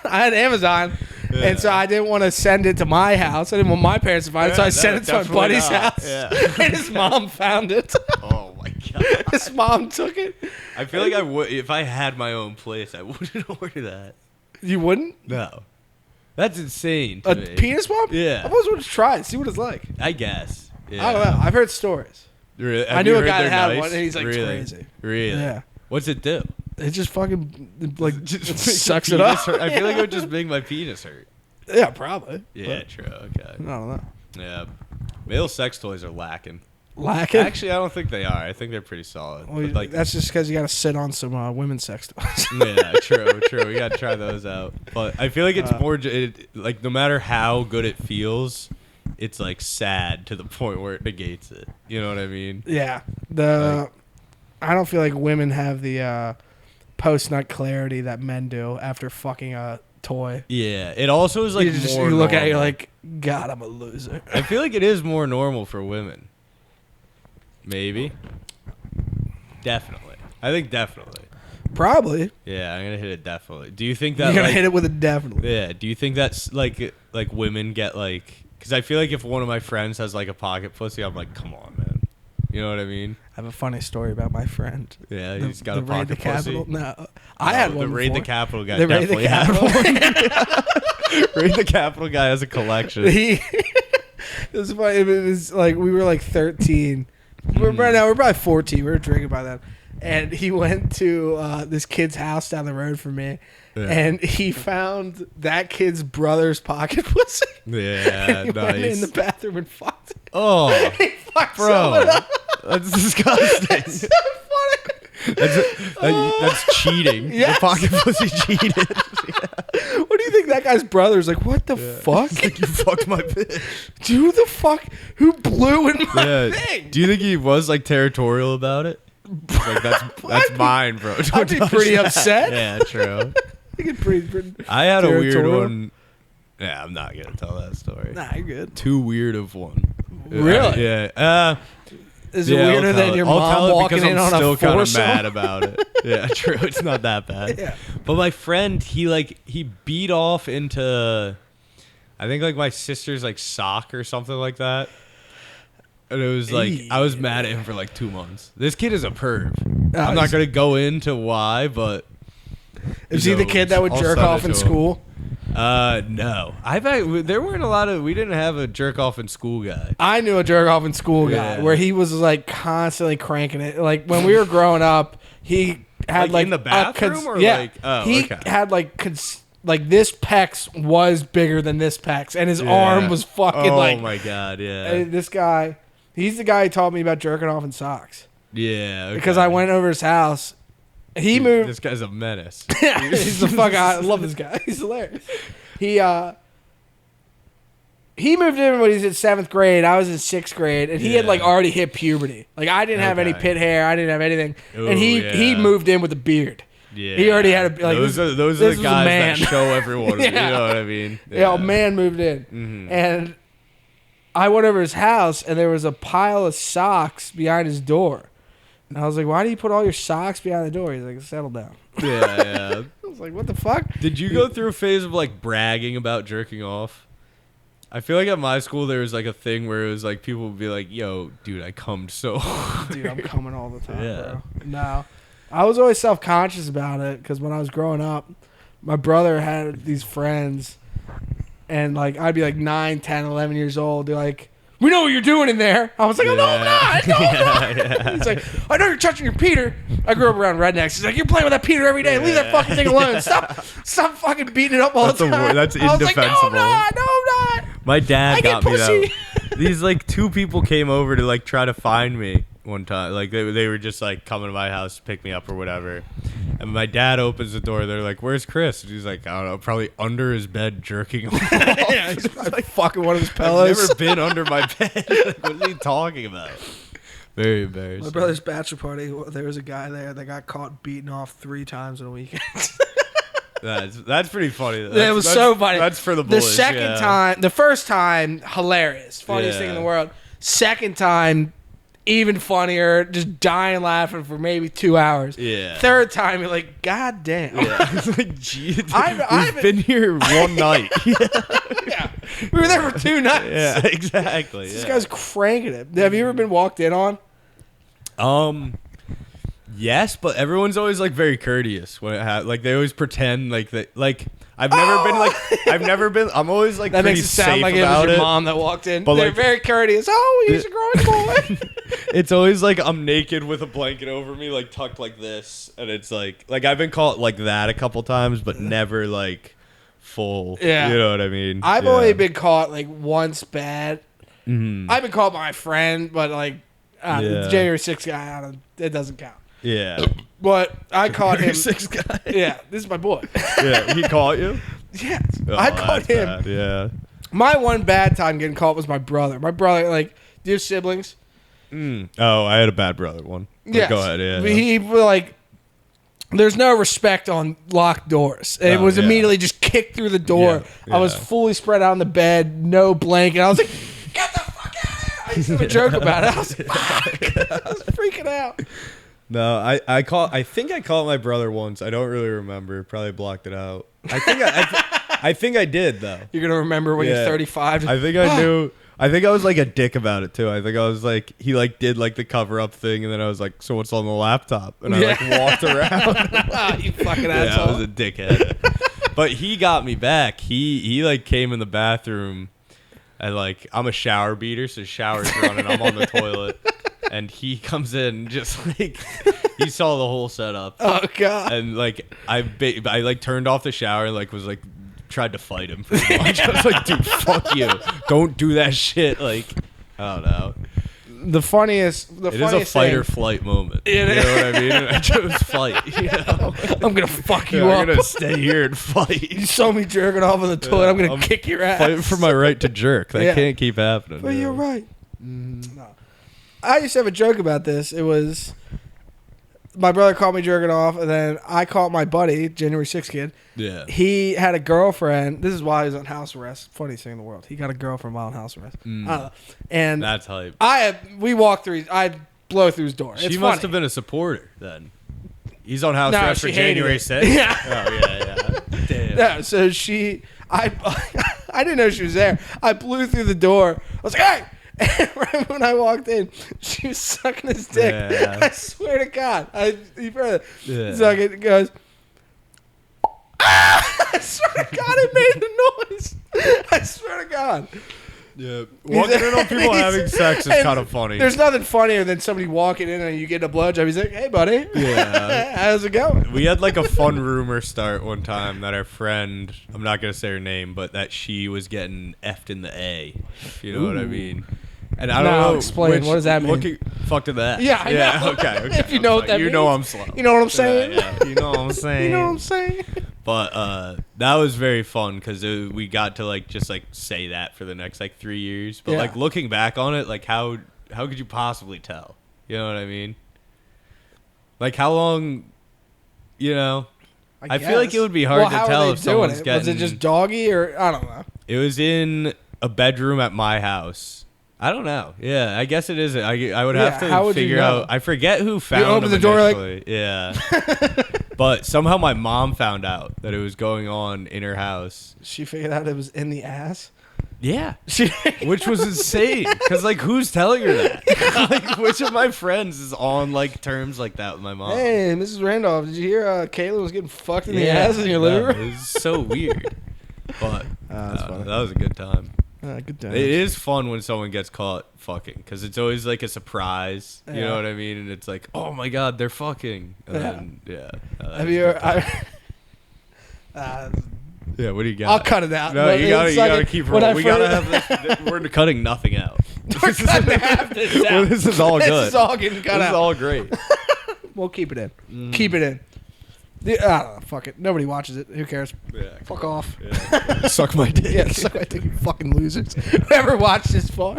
Yeah. And so I didn't want to send it to my house. I didn't want my parents to find it, so I sent it to my buddy's house. Yeah. And his mom found it. Oh my god. His mom took it. I feel like I would if I had my own place. I wouldn't order that. You wouldn't? No. That's insane. A penis pump? Yeah. I've always wanted to try it, see what it's like. I guess. Yeah. I don't know. I've heard stories. Really? I knew a guy that had one, and he's like, it's crazy. Really? Yeah. What's it do? It just fucking just sucks it up. I feel like it would just make my penis hurt. Yeah, probably. Yeah, true. Okay. I don't know. Yeah. Male sex toys are lacking. Lacking? Actually, I don't think they are. I think they're pretty solid. Well, like, that's just because you got to sit on some women's sex toys. Yeah, true. We got to try those out. But I feel like it's more, like, no matter how good it feels, it's, like, sad to the point where it negates it. You know what I mean? Yeah. I don't feel like women have the post-nut clarity that men do after fucking a toy. Yeah, it also is like You look at it, you're like, God, I'm a loser. I feel like it is more normal for women. Maybe. Definitely. I think definitely. Probably. Yeah, I'm gonna hit it definitely. Do you think that You're gonna like, hit it with a definitely? Yeah. Do you think that's like women get like? Because I feel like if one of my friends has like a pocket pussy, I'm like, come on, man. You know what I mean? I have a funny story about my friend. Yeah, he's got a the Raid the pocket pussy. Capitol. No, I had one. The Raid the before. Capitol guy The Raid the definitely had Capitol. one. Raid the Capitol guy has a collection. It was funny. It was like we were like 13. We're probably 14. We were drinking by then, and he went to this kid's house down the road from me, and he found that kid's brother's pocket pussy. Yeah, and he went in the bathroom and fucked it. Oh, he fucked bro, someone up. that's disgusting. That's so funny. That's cheating. Yes. The pocket pussy cheated. What do you think that guy's brother's like? What the fuck? You fucked my bitch. Who the fuck? Who blew in my thing? Do you think he was like territorial about it? Like that's mine, bro. I'd be pretty upset. Yeah, true. I get pretty I had a weird territorial. one. Yeah, I'm not gonna tell that story. Nah, you're good. Too weird of one. Really? Yeah. Is it weirder than your mom walking in on a still kind of foursome? mad about it. Yeah, true. It's not that bad. Yeah. But my friend, he beat off into, I think like my sister's like sock or something like that. And it was like I was mad at him for like 2 months. This kid is a perv. I'm not gonna go into why, but is he the kid that would I'll jerk send off it in to him. school? No. There weren't a lot of. We didn't have a jerk off in school guy. I knew a jerk off in school guy Yeah. where he was like constantly cranking it. Like when we were growing up, he had like in the bathroom or yeah. like oh he okay. had like this pecs was bigger than this pecs, and his arm was fucking like. Oh my god, yeah. This guy, he's the guy who taught me about jerking off in socks. Yeah. Okay. Because I went over his house. He moved. This guy's a menace. He's the fuck. I love this guy. He's hilarious. He moved in when he was in 7th grade. I was in 6th grade, and he had like already hit puberty. Like I didn't have any pit hair. I didn't have anything, and he moved in with a beard. Yeah. He already had a like. Those are the guys that show everyone. Yeah. You know what I mean? Yeah, a man moved in, and I went over his house, and there was a pile of socks behind his door. And I was like, why do you put all your socks behind the door? He's like, settle down. Yeah. I was like, what the fuck? Did you go through a phase of like bragging about jerking off? I feel like at my school there was like a thing where it was like people would be like, yo, dude, I cummed so hard. Dude, I'm coming all the time, Yeah. bro. No. I was always self-conscious about it because when I was growing up, my brother had these friends, and like I'd be like 9, 10, 11 years old. They're like, we know what you're doing in there. I was like, oh, no, I'm not. No, I'm not. He's like, I know you're touching your Peter. I grew up around rednecks. He's like, you're playing with that Peter every day. Leave that fucking thing alone. Stop fucking beating it up all the time. That's I was like, no, indefensible. I'm not. My dad I got get me pussy. though. These like 2 people came over to like try to find me one time. Like they were just like coming to my house to pick me up or whatever. And my dad opens the door. They're like, "Where's Chris?" And he's like, "I don't know, probably under his bed jerking off." Yeah, he's like fucking one of his I've pillows. never been under my bed. Like, what is he talking about? Very embarrassing. My brother's bachelor party, there was a guy there that got caught beating off 3 times in a weekend. That's pretty funny. It was so funny. That's for the boys. The second time, the first time, hilarious, funniest thing in the world. Second time, even funnier, just dying laughing for maybe 2 hours. Yeah. Third time, you're like, God damn. Yeah. It's like, gee, I've we've been here one night. Yeah. We were there for 2 nights. Yeah, exactly. This guy's cranking it. Have you ever been walked in on? Yes, but everyone's always like very courteous when it like they always pretend like that. Like I've never been. I'm always like That pretty makes it sound safe like it was about your it. mom that walked in. But, They're like- very courteous. Oh, he's a growing boy. It's always like I'm naked with a blanket over me, like tucked like this, and it's like I've been caught like that a couple times, but never like full. Yeah. You know what I mean? I've Yeah. only been caught like once bad. Mhm. I've been caught by my friend, but like the Yeah. January 6th guy, it doesn't count. Yeah. But I caught him. 6 guy. Yeah, this is my boy. Yeah, he caught you. Yes, Oh, I caught that's him. bad, yeah. My one bad time getting caught was my brother. My brother, like, do you have siblings? Oh, I had a bad brother one. Yeah, go ahead. Yeah, he like. There's no respect on locked doors. It was immediately just kicked through the door. Yeah, I was fully spread out on the bed, no blanket. I was like, "Get the fuck out of here!" I used to have a joke about it. I was like, "Fuck!" I was freaking out. No, I think I called my brother once. I don't really remember. Probably blocked it out. I think I did though. You're gonna remember when you're 35. I think I knew. I think I was like a dick about it too. I think I was like, he like did like the cover up thing, and then I was like, so what's on the laptop? And I like walked around. You fucking asshole. Yeah, I was a dickhead. But he got me back. He like came in the bathroom, and like I'm a shower beater, so shower's running. I'm on the toilet, and he comes in just like he saw the whole setup. Oh god. And like I like turned off the shower and like was like. Tried to fight him pretty much. I was like, dude, fuck you. Don't do that shit. Like, I don't know. The funniest It is a fight or flight moment. You know what I mean? And I chose fight. You know? I'm gonna fuck you I'm up. gonna stay here and fight. You saw me jerking off on the toilet. I'm gonna kick your ass. Fighting for my right to jerk. That can't keep happening. But you're right. No. I used to have a joke about this. It was my brother caught me jerking off, and then I caught my buddy, January 6th kid. Yeah. He had a girlfriend. This is why he was on house arrest. Funniest thing in the world. He got a girlfriend while on house arrest. I don't know. And that's hype. We walked through. I blow through his door. She must have been a supporter then. He's on house arrest for January 6th. Yeah. Oh yeah. Damn. No, so I didn't know she was there. I blew through the door. I was like, hey! And right when I walked in, she was sucking his dick. Yeah. I swear to God. You've heard Yeah. it. It goes, ah! I swear to God, it made the noise. I swear to God. Yeah. Walking in on people having sex is kind of funny. There's nothing funnier than somebody walking in and you get a blowjob. He's like, hey, buddy. Yeah. How's it going? We had like a fun rumor start one time that our friend, I'm not going to say her name, but that she was getting effed in the A. If you know what I mean. And I don't know. Explain. What does that mean? Fuck to that. Yeah, I know. Okay. If you know what that means. You know I'm slow. You know what I'm saying? Yeah. You know what I'm saying? You know what I'm saying? But that was very fun because we got to like just like say that for the next like 3 years. But like looking back on it, like how could you possibly tell? You know what I mean? Like how long, you know? I feel like it would be hard to tell if someone's getting. Was it just doggy or I don't know? It was in a bedroom at my house. I don't know. Yeah, I guess it is. I would have to figure out. I forget who found him opened the door initially. Yeah. But somehow my mom found out that it was going on in her house. She figured out it was in the ass? Yeah. Which was insane. Because, like, who's telling her that? Like, which of my friends is on, like, terms like that with my mom? Hey, Mrs. Randolph, did you hear Kayla was getting fucked in the ass in your living room? It was so weird. But that was a good time. Good time. It is fun when someone gets caught fucking because it's always like a surprise. You know what I mean? And it's like, oh my God, they're fucking. And then, have you ever? Yeah, what do you got? I'll cut it out. No, you gotta keep rolling. We gotta have this. We're cutting nothing out. We're cutting half this out. Well, this is all good. This is all getting cut out. This is all great. We'll keep it in. Keep it in. I don't know. Fuck it. Nobody watches it. Who cares? Yeah, fuck off. Yeah. Suck my dick. Yeah, suck my dick, you fucking losers. Whoever watched this far.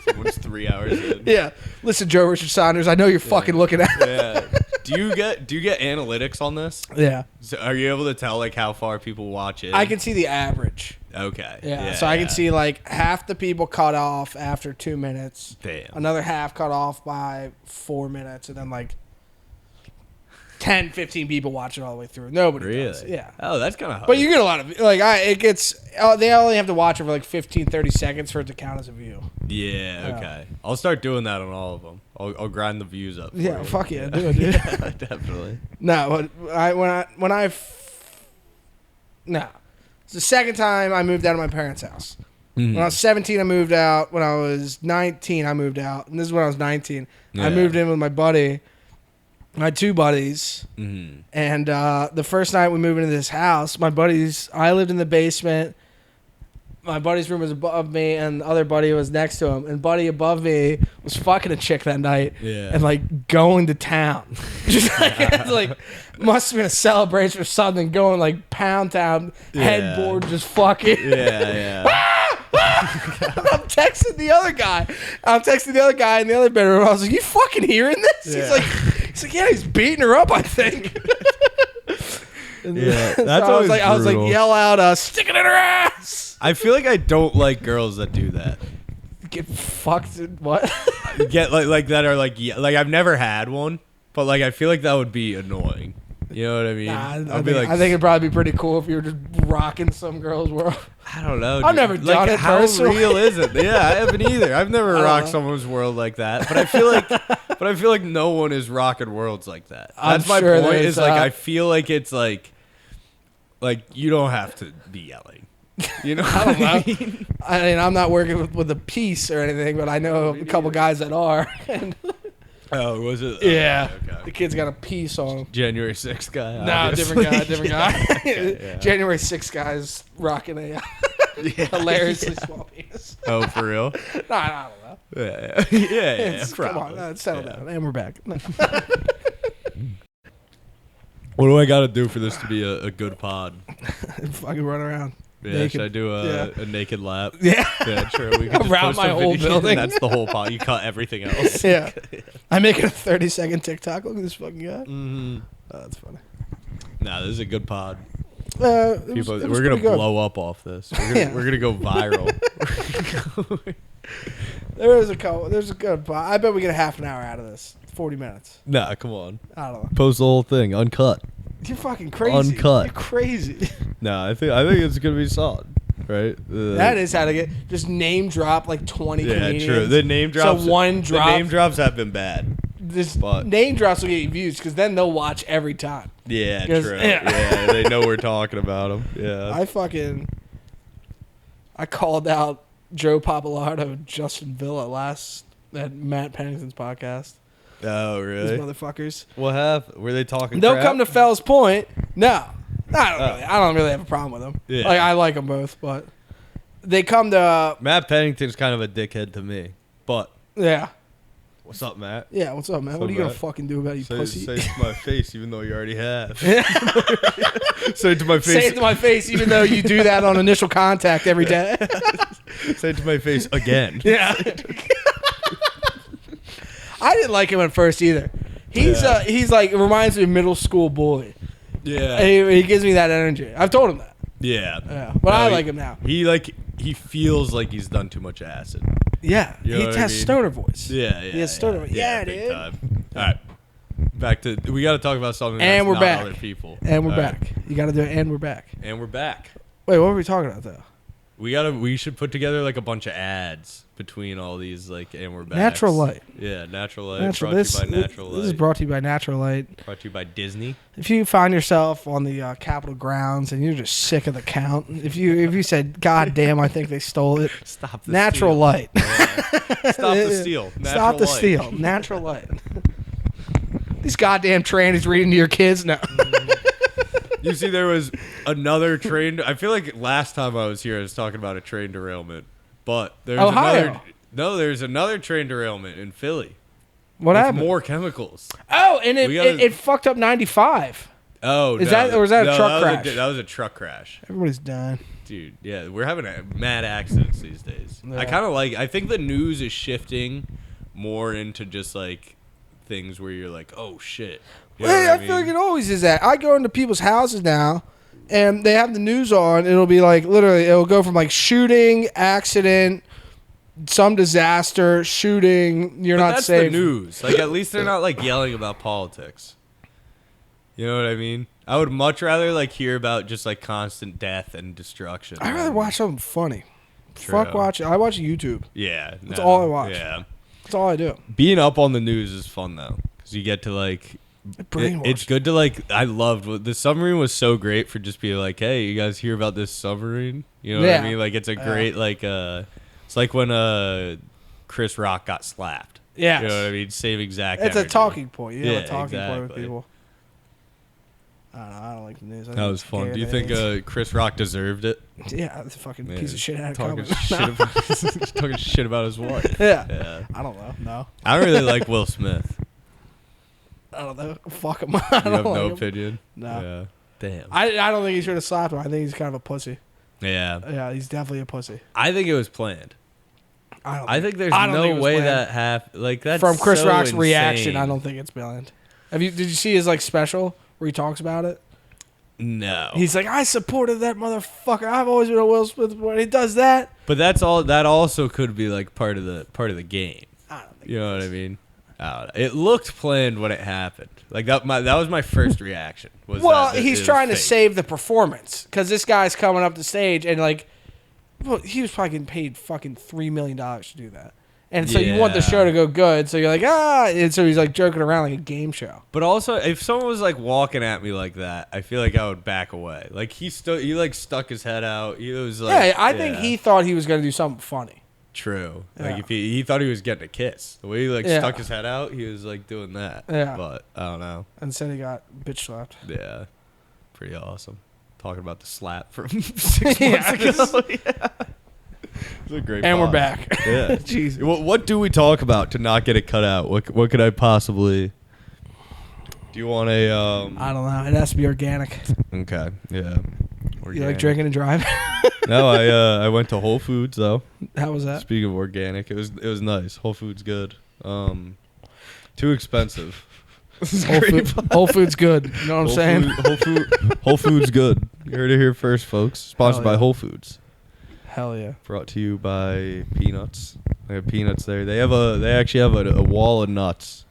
Someone's 3 hours in. Yeah. Listen, Joe Richard Saunders, I know you're fucking looking at it. Yeah. Do you get analytics on this? Yeah. So are you able to tell like how far people watch it? I can see the average. Okay. Yeah. So I can see like half the people cut off after 2 minutes. Damn. Another half cut off by 4 minutes, and then like 10, 15 people watch it all the way through. Nobody does. Yeah. Oh, that's kind of hard. But you get a lot of, like, they only have to watch it for like 15, 30 seconds for it to count as a view. Yeah, okay. I'll start doing that on all of them. I'll grind the views up. Yeah, you. fuck yeah, do it, dude. Yeah, definitely. No, it's the second time I moved out of my parents' house. Mm-hmm. When I was 17, I moved out. When I was 19, I moved out. And this is when I was 19. Yeah. I moved in with my buddy. I had two buddies, and the first night we moved into this house, I lived in the basement. My buddy's room was above me, and the other buddy was next to him. And buddy above me was fucking a chick that night, and like going to town. Just like must have been a celebration or something. Going like pound town, headboard, just fucking. Yeah. I'm texting the other guy. In the other bedroom. I was like, "You fucking hearing this?" Yeah. He's like, "Yeah, he's beating her up, I think." Yeah, that's so always I was like, brutal. "Yell out, stick it in her ass." I feel like I don't like girls that do that. Get fucked. What? Get like that are like yeah, like I've never had one, but like I feel like that would be annoying. You know what I mean? I think it'd probably be pretty cool if you were just rocking some girl's world. I don't know. I've dude. never done it How personally. real is it? Yeah, I haven't either. I've never rocked know. someone's world like that. But I feel like no one is rocking worlds like that. I'm That's my sure point. there's, Is like I feel like it's like you don't have to be yelling. You know? I don't know. I mean, I'm not working with a piece or anything, but I know a couple guys that are. And Oh, was it? yeah, Okay. the kid's got a piece on him. January 6th guy. No, obviously. different guy. Yeah. January 6th guy's rocking a hilariously small penis. Oh, for real? No, I don't know. Yeah. Come on, probably. settle down. And we're back. No. What do I got to do for this to be a good pod? Fucking run around. Yeah, Naked. should I do a naked lap? Yeah. Yeah, sure. We can just Around post my a whole video, building. and that's the whole pod. You cut everything else. Yeah. I make it a 30-second TikTok. Look at this fucking guy. Mm-hmm. Oh, that's funny. Nah, this is a good pod. It People, was we're gonna pretty good. blow up off this. Yeah. We're gonna go viral. There's a good pod. I bet we get a half an hour out of this. 40 minutes. Nah, come on. I don't know. Post the whole thing uncut. You're fucking crazy. Uncut. You're crazy. Nah, I think it's gonna be solid, right? That is how to get just name drop like 20 yeah, comedians. true. The name drops. So one drop. The name drops have been bad. This but- name drops will get you views because then they'll watch every time. Yeah, 'Cause- true. yeah. Yeah, they know we're talking about them. Yeah. I called out Joe Papalardo and Justin Villa at Matt Pennington's podcast. Oh, These really? motherfuckers. What happened? Were they talking? They'll crap? come to Fells Point. No, I don't really have a problem with them. Yeah. Like I like them both, but they come to Matt Pennington's kind of a dickhead to me, but yeah. what's up, Matt? Yeah, what's up, man? What's What are up, you gonna Matt? fucking do about it, you pussy? Say it to my face, even though you already have. Say it to my face. Say it to my face, even though you do that on initial contact every day. Say it to my face again. Yeah. I didn't like him at first either. He's like it reminds me of middle school bully. Yeah. He gives me that energy. I've told him that. Yeah. Yeah, but I like him now. He feels like he's done too much acid. Yeah, You know he what has I mean? stoner voice. Yeah. He has stoner voice. Yeah, big dude. time. All right. Back to we got to talk about something. And that's we're not back. Other people. And we're All right. back. You got to do it. And we're back. And we're back. Wait, what were we talking about though? We should put together like a bunch of ads between all these like and we're back. Natural Light. Yeah, Natural Light. Natural. Brought to you by Natural Light. This is brought to you by Natural Light. Brought to you by Disney. If you find yourself on the Capitol grounds and you're just sick of the count, if you said, "God damn, I think they stole it," Stop the Natural steal. Light. Stop the steal. Stop Natural the Light. steal. Natural Light. These goddamn trannies reading to your kids now. You see, there was another train. I feel like last time I was here, I was talking about a train derailment. But there's Ohio. there's another train derailment in Philly. What with happened? more chemicals. Oh, and We gotta- it fucked up 95. Oh, Is no, that- or is that a no, truck that crash? that was a truck crash. Everybody's dying. Dude, yeah, we're having mad accidents these days. Yeah. I think the news is shifting more into just like things where you're like, oh shit. You know Well, what I feel like it always is that. I go into people's houses now, and they have the news on. It'll be like literally, it'll go from like shooting, accident, some disaster, shooting. You're But not that's safe. the news. Like at least they're not like yelling about politics. You know what I mean? I would much rather like hear about just like constant death and destruction. I'd rather watch something funny. True. Fuck watching. I watch YouTube. Yeah, That's all I watch. Yeah, That's all I do. being up on the news is fun though, because you get to like. It's good to like. I loved the submarine was so great for just being like, hey, you guys hear about this submarine? You know what Yeah. I mean? Like it's a great like. It's like when Chris Rock got slapped. Yes. You know what I mean? Same exact. It's a energy. talking point. You know, Yeah, a talking point with exactly. people. I don't know. I don't like the news. I That think was it's fun. scared Do you of think aliens. Chris Rock deserved it? Yeah, it's a fucking Man, piece of shit had it talking coming. shit about talking shit about his wife. Yeah. Yeah. I don't know. No. I really like Will Smith. I don't know. Fuck him. I You don't have like no him. opinion. No. Yeah. Damn. I don't think he should have slapped him. I think he's kind of a pussy. Yeah. Yeah, he's definitely a pussy. I think it was planned. I think there's I don't think it no was way planned. that like that's From Chris so Rock's insane. reaction, I don't think it's planned. Did you see his like special where he talks about it? No. He's like, I supported that motherfucker. I've always been a Will Smith when he does that. But that's all. That also could be like part of the game. I don't think You know what I mean? I don't know. It looked planned when it happened. Like that was my first reaction. Well, he's it was trying to fake. save the performance because this guy's coming up the stage and like, well, he was probably getting paid fucking $3 million to do that. And so you want the Yeah. show to go good, so you're like, and so he's like joking around like a game show. But also, if someone was like walking at me like that, I feel like I would back away. Like he like stuck his head out. He was like, Yeah, I think he thought he was going to do something funny. True. Yeah. Like if he thought he was getting a kiss, the way he like Yeah. stuck his head out, he was like doing that. Yeah. But I don't know. And said he got bitch slapped. Yeah. Pretty awesome. Talking about the slap from 6 months ago. Yeah. It's a great. And we're pod. back. Yeah. Jesus. What do we talk about to not get it cut out? What could I possibly? Do you want a? I don't know. It has to be organic. Okay. Yeah. You like Organic. drinking and driving? No, I went to Whole Foods though. How was that? Speaking of organic, it was nice. Whole Foods good. Too expensive. Whole Food's good. You know what I'm saying? Whole Foods good. You heard it here first, folks. Sponsored Hell yeah. by Whole Foods. Hell yeah. Brought to you by Peanuts. They have peanuts there. They actually have a wall of nuts.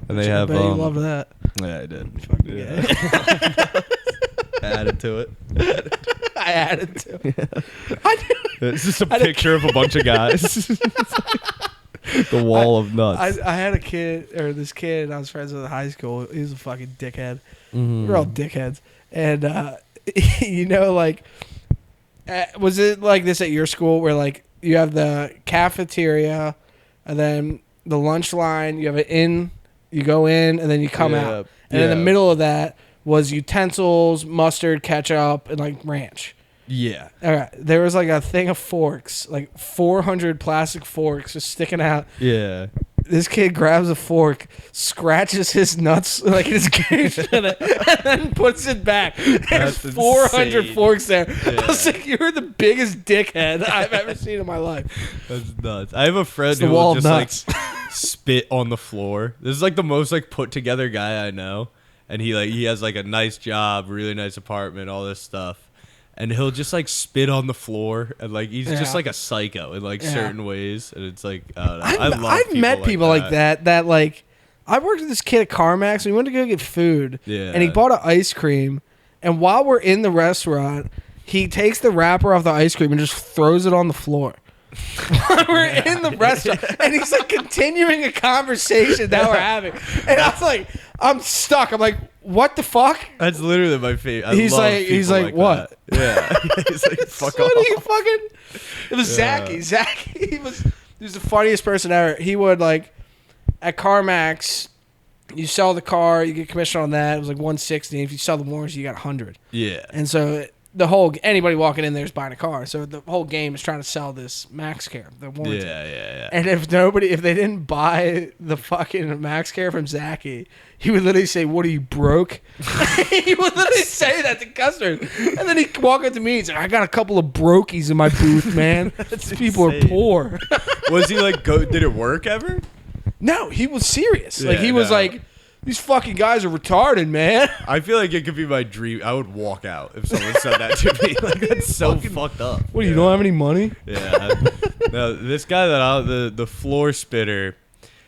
And they I have bet you loved that. yeah, I did. Fucking Yeah. Added to it. I added to it. I do. It's just a picture of a bunch of guys. The wall of nuts. I had this kid I was friends with in high school. He was a fucking dickhead. Mm-hmm. We're all dickheads. And, you know, like, was it like this at your school where, like, you have the cafeteria and then the lunch line, you have it in, you go in, and then you come out. And in the middle of that was utensils, mustard, ketchup, and, like, ranch. Yeah. All right. There was, like, a thing of forks, like 400 plastic forks just sticking out. Yeah. This kid grabs a fork, scratches his nuts like his gauge in it, and then puts it back. There's That's 400 insane. forks there. Yeah. I was like, "You're the biggest dickhead I've ever seen in my life." That's nuts. I have a friend It's the who wall will of just nuts. like spit on the floor. This is like the most like put together guy I know, and he has like a nice job, really nice apartment, all this stuff. And he'll just like spit on the floor, and like he's just like a psycho in like certain ways, and it's like I don't know. I love I've met people like that. That like, I worked with this kid at CarMax. We went to go get food, Yeah. and he bought an ice cream. And while we're in the restaurant, he takes the wrapper off the ice cream and just throws it on the floor. While we're in the restaurant, and he's like continuing a conversation that we're having, and I was like, I'm stuck. I'm like, what the fuck? That's literally my favorite. He's like, what? That. Yeah. He's like, fuck What off. are you fucking? It was Zachy. Zachy, he was the funniest person ever. He would like at CarMax, you sell the car, you get commission on that. It was like $160. If you sell the warranty, you got $100. Yeah. And so anybody walking in there is buying a car. So the whole game is trying to sell this MaxCare, the warranty. Yeah. And if they didn't buy the fucking MaxCare from Zachy, he would literally say, "What are you, broke?" He would literally say that to customers. And then he'd walk up to me and say, "I got a couple of brokies in my booth, man. These people are insane. poor." Was he like did it work ever? No, he was serious. Like Yeah, he was no. like, "These fucking guys are retarded, man." I feel like it could be my dream. I would walk out if someone said that to me. Like that's so fucked up. What, you don't have any money? Yeah. No, this guy the floor spitter,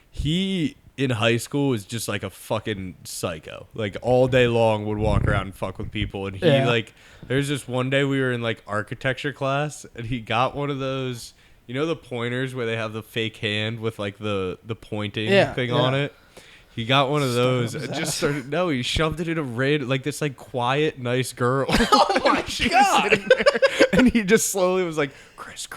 he in high school was just like a fucking psycho. Like all day long would walk around and fuck with people. And he like, there's this one day we were in like architecture class, and he got one of those, you know, the pointers where they have the fake hand with like the pointing thing on it. He got one of those and just started. No, he shoved it in a raid like this, like quiet, nice girl. Oh my god! And he just slowly was like, Chris.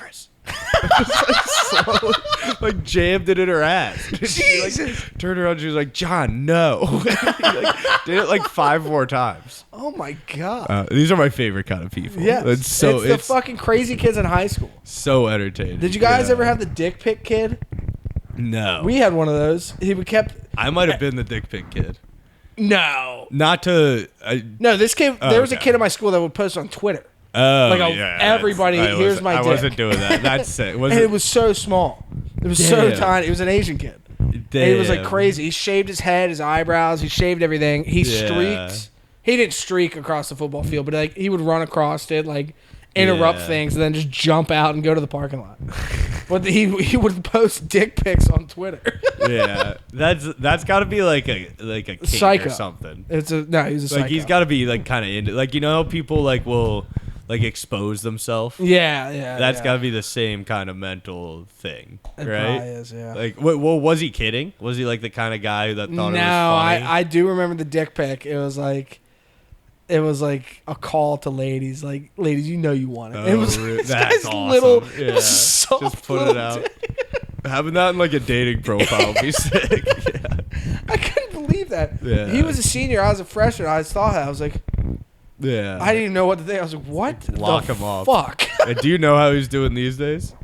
Just like slowly, like jammed it in her ass. She like turned around. She was like, John, no. He like, did it like 5 more times. Oh my god! These are my favorite kind of people. Yeah, it's the fucking crazy kids in high school. so entertaining. Did you guys ever have the dick pic kid? No. We had one of those. I might have been the dick pic kid. No. Not to. No, this kid. There was a okay. kid in my school that would post on Twitter. Oh, Like everybody, here's my dick. I wasn't doing that. That's sick. And it was so small. It was so Damn. tiny. It was an Asian kid. And he was like crazy. He shaved his head, his eyebrows. He shaved everything. He streaked. He didn't streak across the football field, but like he would run across it, like interrupt things, and then just jump out and go to the parking lot. But he would post dick pics on Twitter. Yeah, that's got to be like a kink psycho or something. He's a psycho. Like he's got to be like kind of into, like, you know how people like will like expose themselves. Yeah. That's got to be the same kind of mental thing, It right? probably is, yeah. Like, well, was he kidding? Was he like the kind of guy that thought it was funny? I do remember the dick pic. It was like a call to ladies. Like, ladies, you know you want it. Oh, It was really? this That's guy's awesome. little. Yeah. It was soft Just put it little out. dick. Having that in like a dating profile would be sick. Yeah. I couldn't believe that. Yeah. He was a senior. I was a freshman. I saw that. I was like, Yeah. I didn't even know what to think. I was like, what? Lock the him up. Fuck. And do you know how he's doing these days?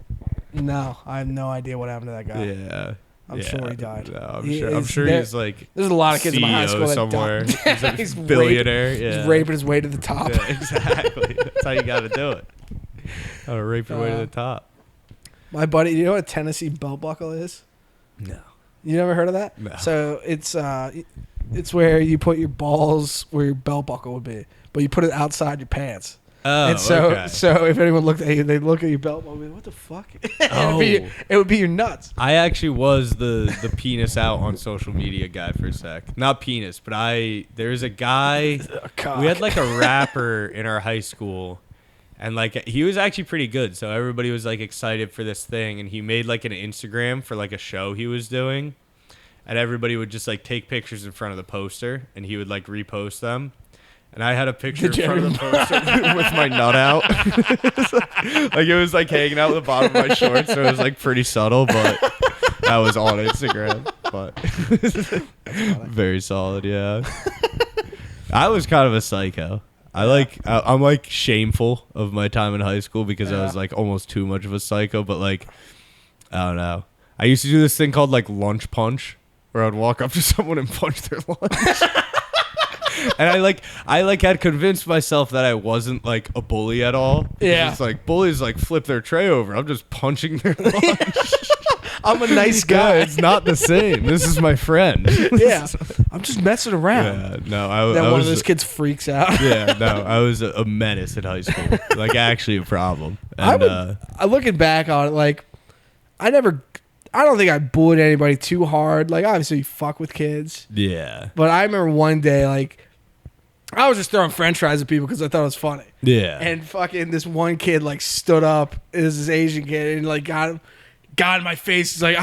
No, I have no idea what happened to that guy. Yeah. I'm sure he died. No, I'm He sure is- he's like There's a lot of kids in my high CEO school that somewhere. died. He's a He's billionaire. Raping, Yeah. He's raping his way to the top. Yeah, exactly. That's how you got to do it. How to rape your way to the top. My buddy, you know what a Tennessee belt buckle is? No. You never heard of that? No. So it's where you put your balls where your belt buckle would be, but you put it outside your pants. Oh, And so, okay. so if anyone looked at you, they'd look at your belt buckle and be like, what the fuck? It would be your nuts. I actually was the penis out on social media guy for a sec. Not penis, but there's a guy. We had like a rapper in our high school, and like he was actually pretty good. So everybody was like excited for this thing, and he made like an Instagram for like a show he was doing, and everybody would just like take pictures in front of the poster, and he would like repost them. And I had a picture in front of the poster with my nut out. Like it was like hanging out the bottom of my shorts, so it was like pretty subtle, but that was on Instagram. But very solid, yeah. I was kind of a psycho. I'm like shameful of my time in high school because I was like almost too much of a psycho, but like I don't know. I used to do this thing called like lunch punch, where I'd walk up to someone and punch their lunch. And I had convinced myself that I wasn't like a bully at all. Yeah. It's like bullies like flip their tray over. I'm just punching their lunch. I'm a nice guy. It's not the same. This is my friend. Yeah. I'm just messing around. Yeah, no, Then I one was, of those kids freaks out. Yeah, no, I was a menace in high school. Like actually a problem. And, I looking back on it, like I don't think I bullied anybody too hard. Like obviously you fuck with kids. yeah. But I remember one day, like, I was just throwing french fries at people because I thought it was funny. Yeah. And fucking this one kid, like, stood up. It was this Asian kid and, like, got in my face. He's like,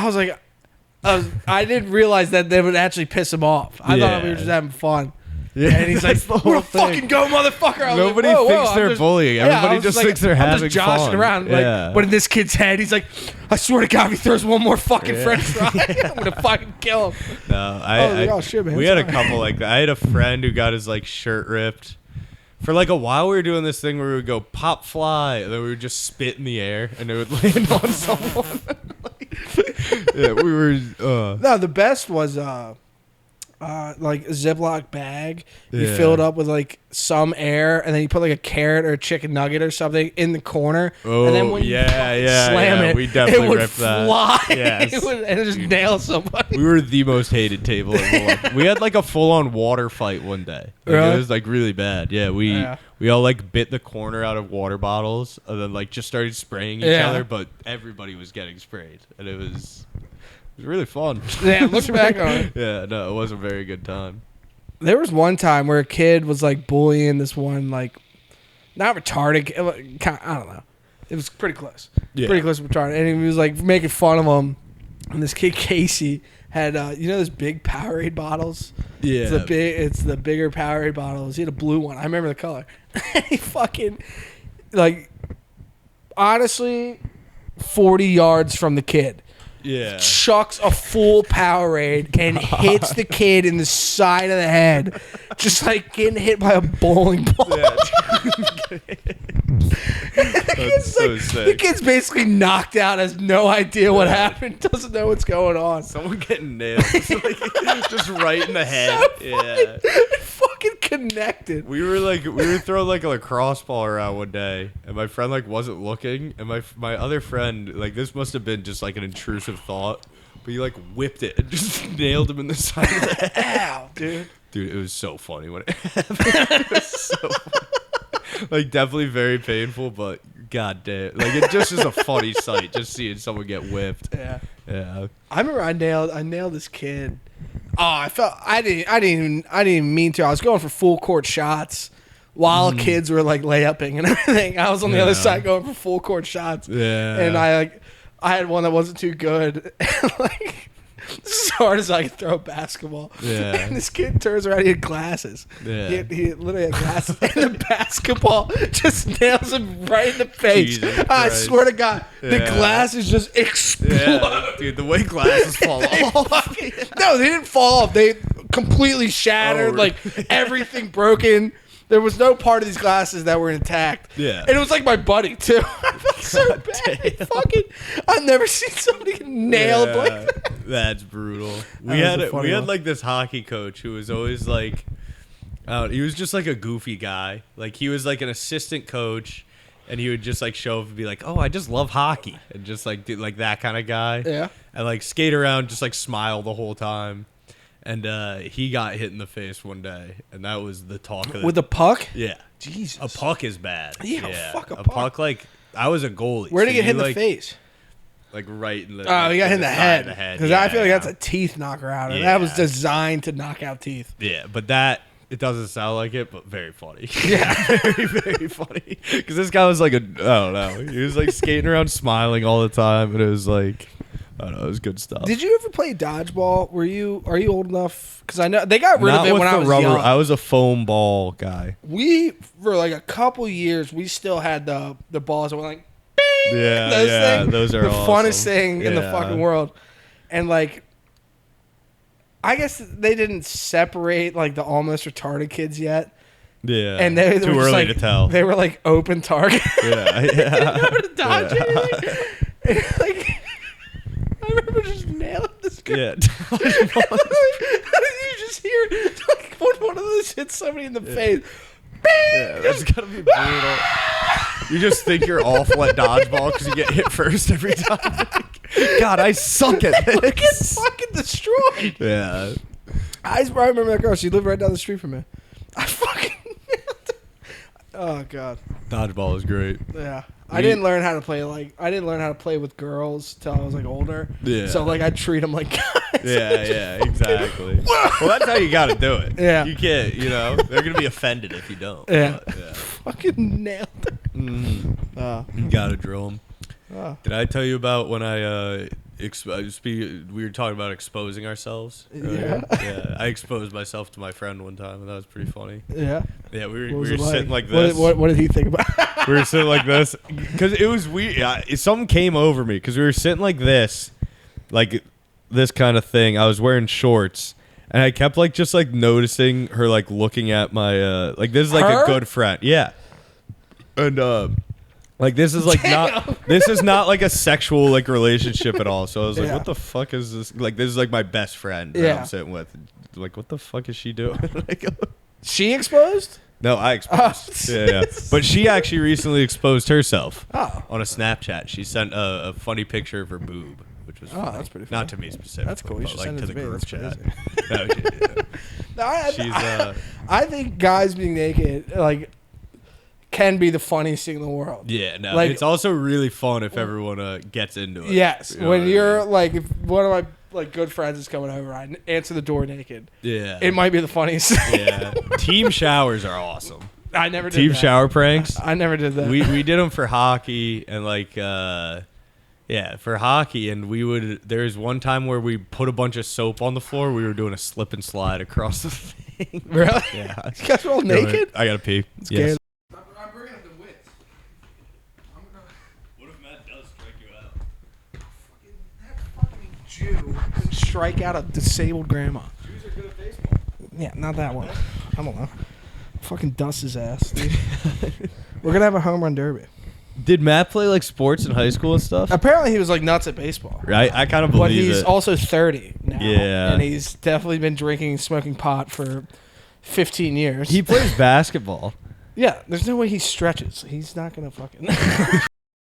I didn't realize that they would actually piss him off. I thought we were just having fun. Yeah. And he's like, "Wanna fucking go, motherfucker!" I was Nobody like, whoa, thinks I'm they're just- bullying. Yeah, Everybody I was just like, thinks they're I'm having just joshing fun. around. Yeah. Like, but in this kid's head, he's like, "I swear to God, if he throws one more fucking French fry, I'm gonna fucking kill him." No, Oh shit, man. we had a Sorry. couple like that. I had a friend who got his like shirt ripped. For like a while, we were doing this thing where we would go pop fly, and then we would just spit in the air, and it would land on someone. Yeah, we were. No, the best was like a Ziploc bag. You Yeah. fill it up with like some air, and then you put like a carrot or a chicken nugget or something in the corner. And then when you slam it, we definitely it would ripped that. fly. Yes. And it just nail somebody. We were the most hated table in the world. We had like a full-on water fight one day. Like, Really? It was like really bad. Yeah, we all like bit the corner out of water bottles and then like just started spraying each other, but everybody was getting sprayed, and it was really fun. Yeah, look back on it. Yeah, no, it was a very good time. There was one time where a kid was like bullying this one, like, not retarded. I don't know. It was pretty close. Yeah. Pretty close to retarded. And he was like making fun of him. And this kid, Casey, had, you know those big Powerade bottles? Yeah. It's the bigger Powerade bottles. He had a blue one. I remember the color. He fucking, like, honestly, 40 yards from the kid. Yeah. Chucks a full Powerade and hits the kid in the side of the head, just like getting hit by a bowling ball. Yeah. It's so like, sick. the kid's basically knocked out, has no idea what happened, doesn't know what's going on. Someone getting nailed. Just right in the head. So funny. Yeah. It fucking connected. We were throwing like a lacrosse ball around one day, and my friend like wasn't looking, and my other friend, like, this must have been just like an intrusive thought, but he like whipped it and just nailed him in the side of the head. Ow, dude. Dude, it was so funny when it happened. It was so funny. Like, definitely very painful, but god damn, like, it just is a funny sight, just seeing someone get whipped. Yeah. Yeah. I remember I nailed this kid. Oh, I didn't even mean to. I was going for full court shots while kids were like layupping and everything. I was on the other side going for full court shots. Yeah. And I had one that wasn't too good. And like, as hard as I could throw a basketball. Yeah. And this kid turns around, he had glasses. Yeah. He literally had glasses. And the basketball just nails him right in the face. Jesus I Christ. swear to God, the Yeah. glasses just explode. Yeah. Dude, the way glasses fall off. No, they didn't fall off. They completely shattered. Oh, like everything broken. There was no part of these glasses that were intact. Yeah. And it was like my buddy too. I felt so bad. I've never seen somebody get nailed like that. That's brutal. That We was had a funny one. like this hockey coach who was always like, he was just like a goofy guy. Like, he was like an assistant coach, and he would just like show up and be like, "Oh, I just love hockey," and just like do like that kind of guy. Yeah. And like skate around, just like smile the whole time. And he got hit in the face one day, and that was the talk of With the puck? yeah. Jesus. A puck is bad. Yeah, fuck a a puck. puck. Like, I was a goalie. Where did he so get hit in you, the like, face? Like right in the. Oh, he got hit in the side head. of Because I feel like that's a teeth knocker out. And that was Yeah. designed to knock out teeth. Yeah, but that, it doesn't sound like it, but very funny. Yeah. very, very funny. Because this guy was like I don't know. He was like skating around smiling all the time, and it was like, I don't know, it was good stuff. Did you ever play dodgeball? Are you old enough? Because I know they got rid of it with when I the was rubber. young. I was a foam ball guy. We, for like a couple years, we still had the balls that were like, bing! Yeah, Those yeah, things. those are the awesome. funnest thing in the Yeah. fucking world. And like, I guess they didn't separate like the almost retarded kids yet. Yeah, And they too were just, early like, to tell. They were like open target. Yeah, They didn't know yeah. how to dodge anything. And, like, I remember just nailing this guy. Yeah. You just hear like one of those hits somebody in the face. Bing! Yeah, that's gotta be brutal. You just think you're awful at dodgeball because you get hit first every time. God, I suck at Get this. fucking destroyed. Yeah. I remember that girl. She lived right down the street from me. I fucking. Oh god. Dodgeball is great. Yeah. I didn't learn how to play with girls till I was like older. Yeah. So like I treat them like guys. Yeah, exactly. Well, that's how you gotta do it. Yeah. You can't, they're gonna be offended if you don't. Yeah. But, yeah. Fucking nailed it. You gotta drill them. Oh. Did I tell you about when we were talking about exposing ourselves earlier? Yeah. I exposed myself to my friend one time, and that was pretty funny. Yeah. Yeah, we What were was it sitting like this. What did he think about? We were sitting like this because it was weird. Yeah, something came over me because we were sitting like this kind of thing. I was wearing shorts, and I kept like just like noticing her like looking at my like this is like Her? a good friend. Yeah, and like this is like this is not like a sexual like relationship at all. So I was like, Yeah. what the fuck is this? Like this is like my best friend that Yeah. I'm sitting with. Like what the fuck is she doing? Like, She exposed? no, I exposed. Yeah. But she actually recently exposed herself Oh. on a Snapchat. She sent a funny picture of her boob, which was funny. That's pretty Not funny. to me specifically. That's cool. You but, should like send to it the to me. group That's chat. No, I, She's I think guys being naked like can be the funniest thing in the world. yeah, no. Like- it's also really fun if everyone gets into it. Yes, You know when what I you're mean? like, if one of my like good friends is coming over, I answer the door naked. Yeah. It might be the funniest thing. Yeah. Team showers are awesome. I never did Team that. shower pranks. I never did that. We did them for hockey and like for hockey, and there was one time where we put a bunch of soap on the floor. We were doing a slip and slide across the thing. Really? Yeah. You guys were all naked? I gotta pee. Yes. I'm bringing up the wits. What if Matt does strike you out? That fucking Jew could strike out a disabled grandma. Jews are good at baseball. Yeah, not that one. I don't know. Fucking dust his ass, dude. We're gonna have a home run derby. Did Matt play like sports in high school and stuff? Apparently, he was like nuts at baseball. Right, I kind of But believe he's it. also 30 now. Yeah. And he's definitely been drinking and smoking pot for 15 years. He plays basketball. Yeah, there's no way he stretches. He's not gonna fucking.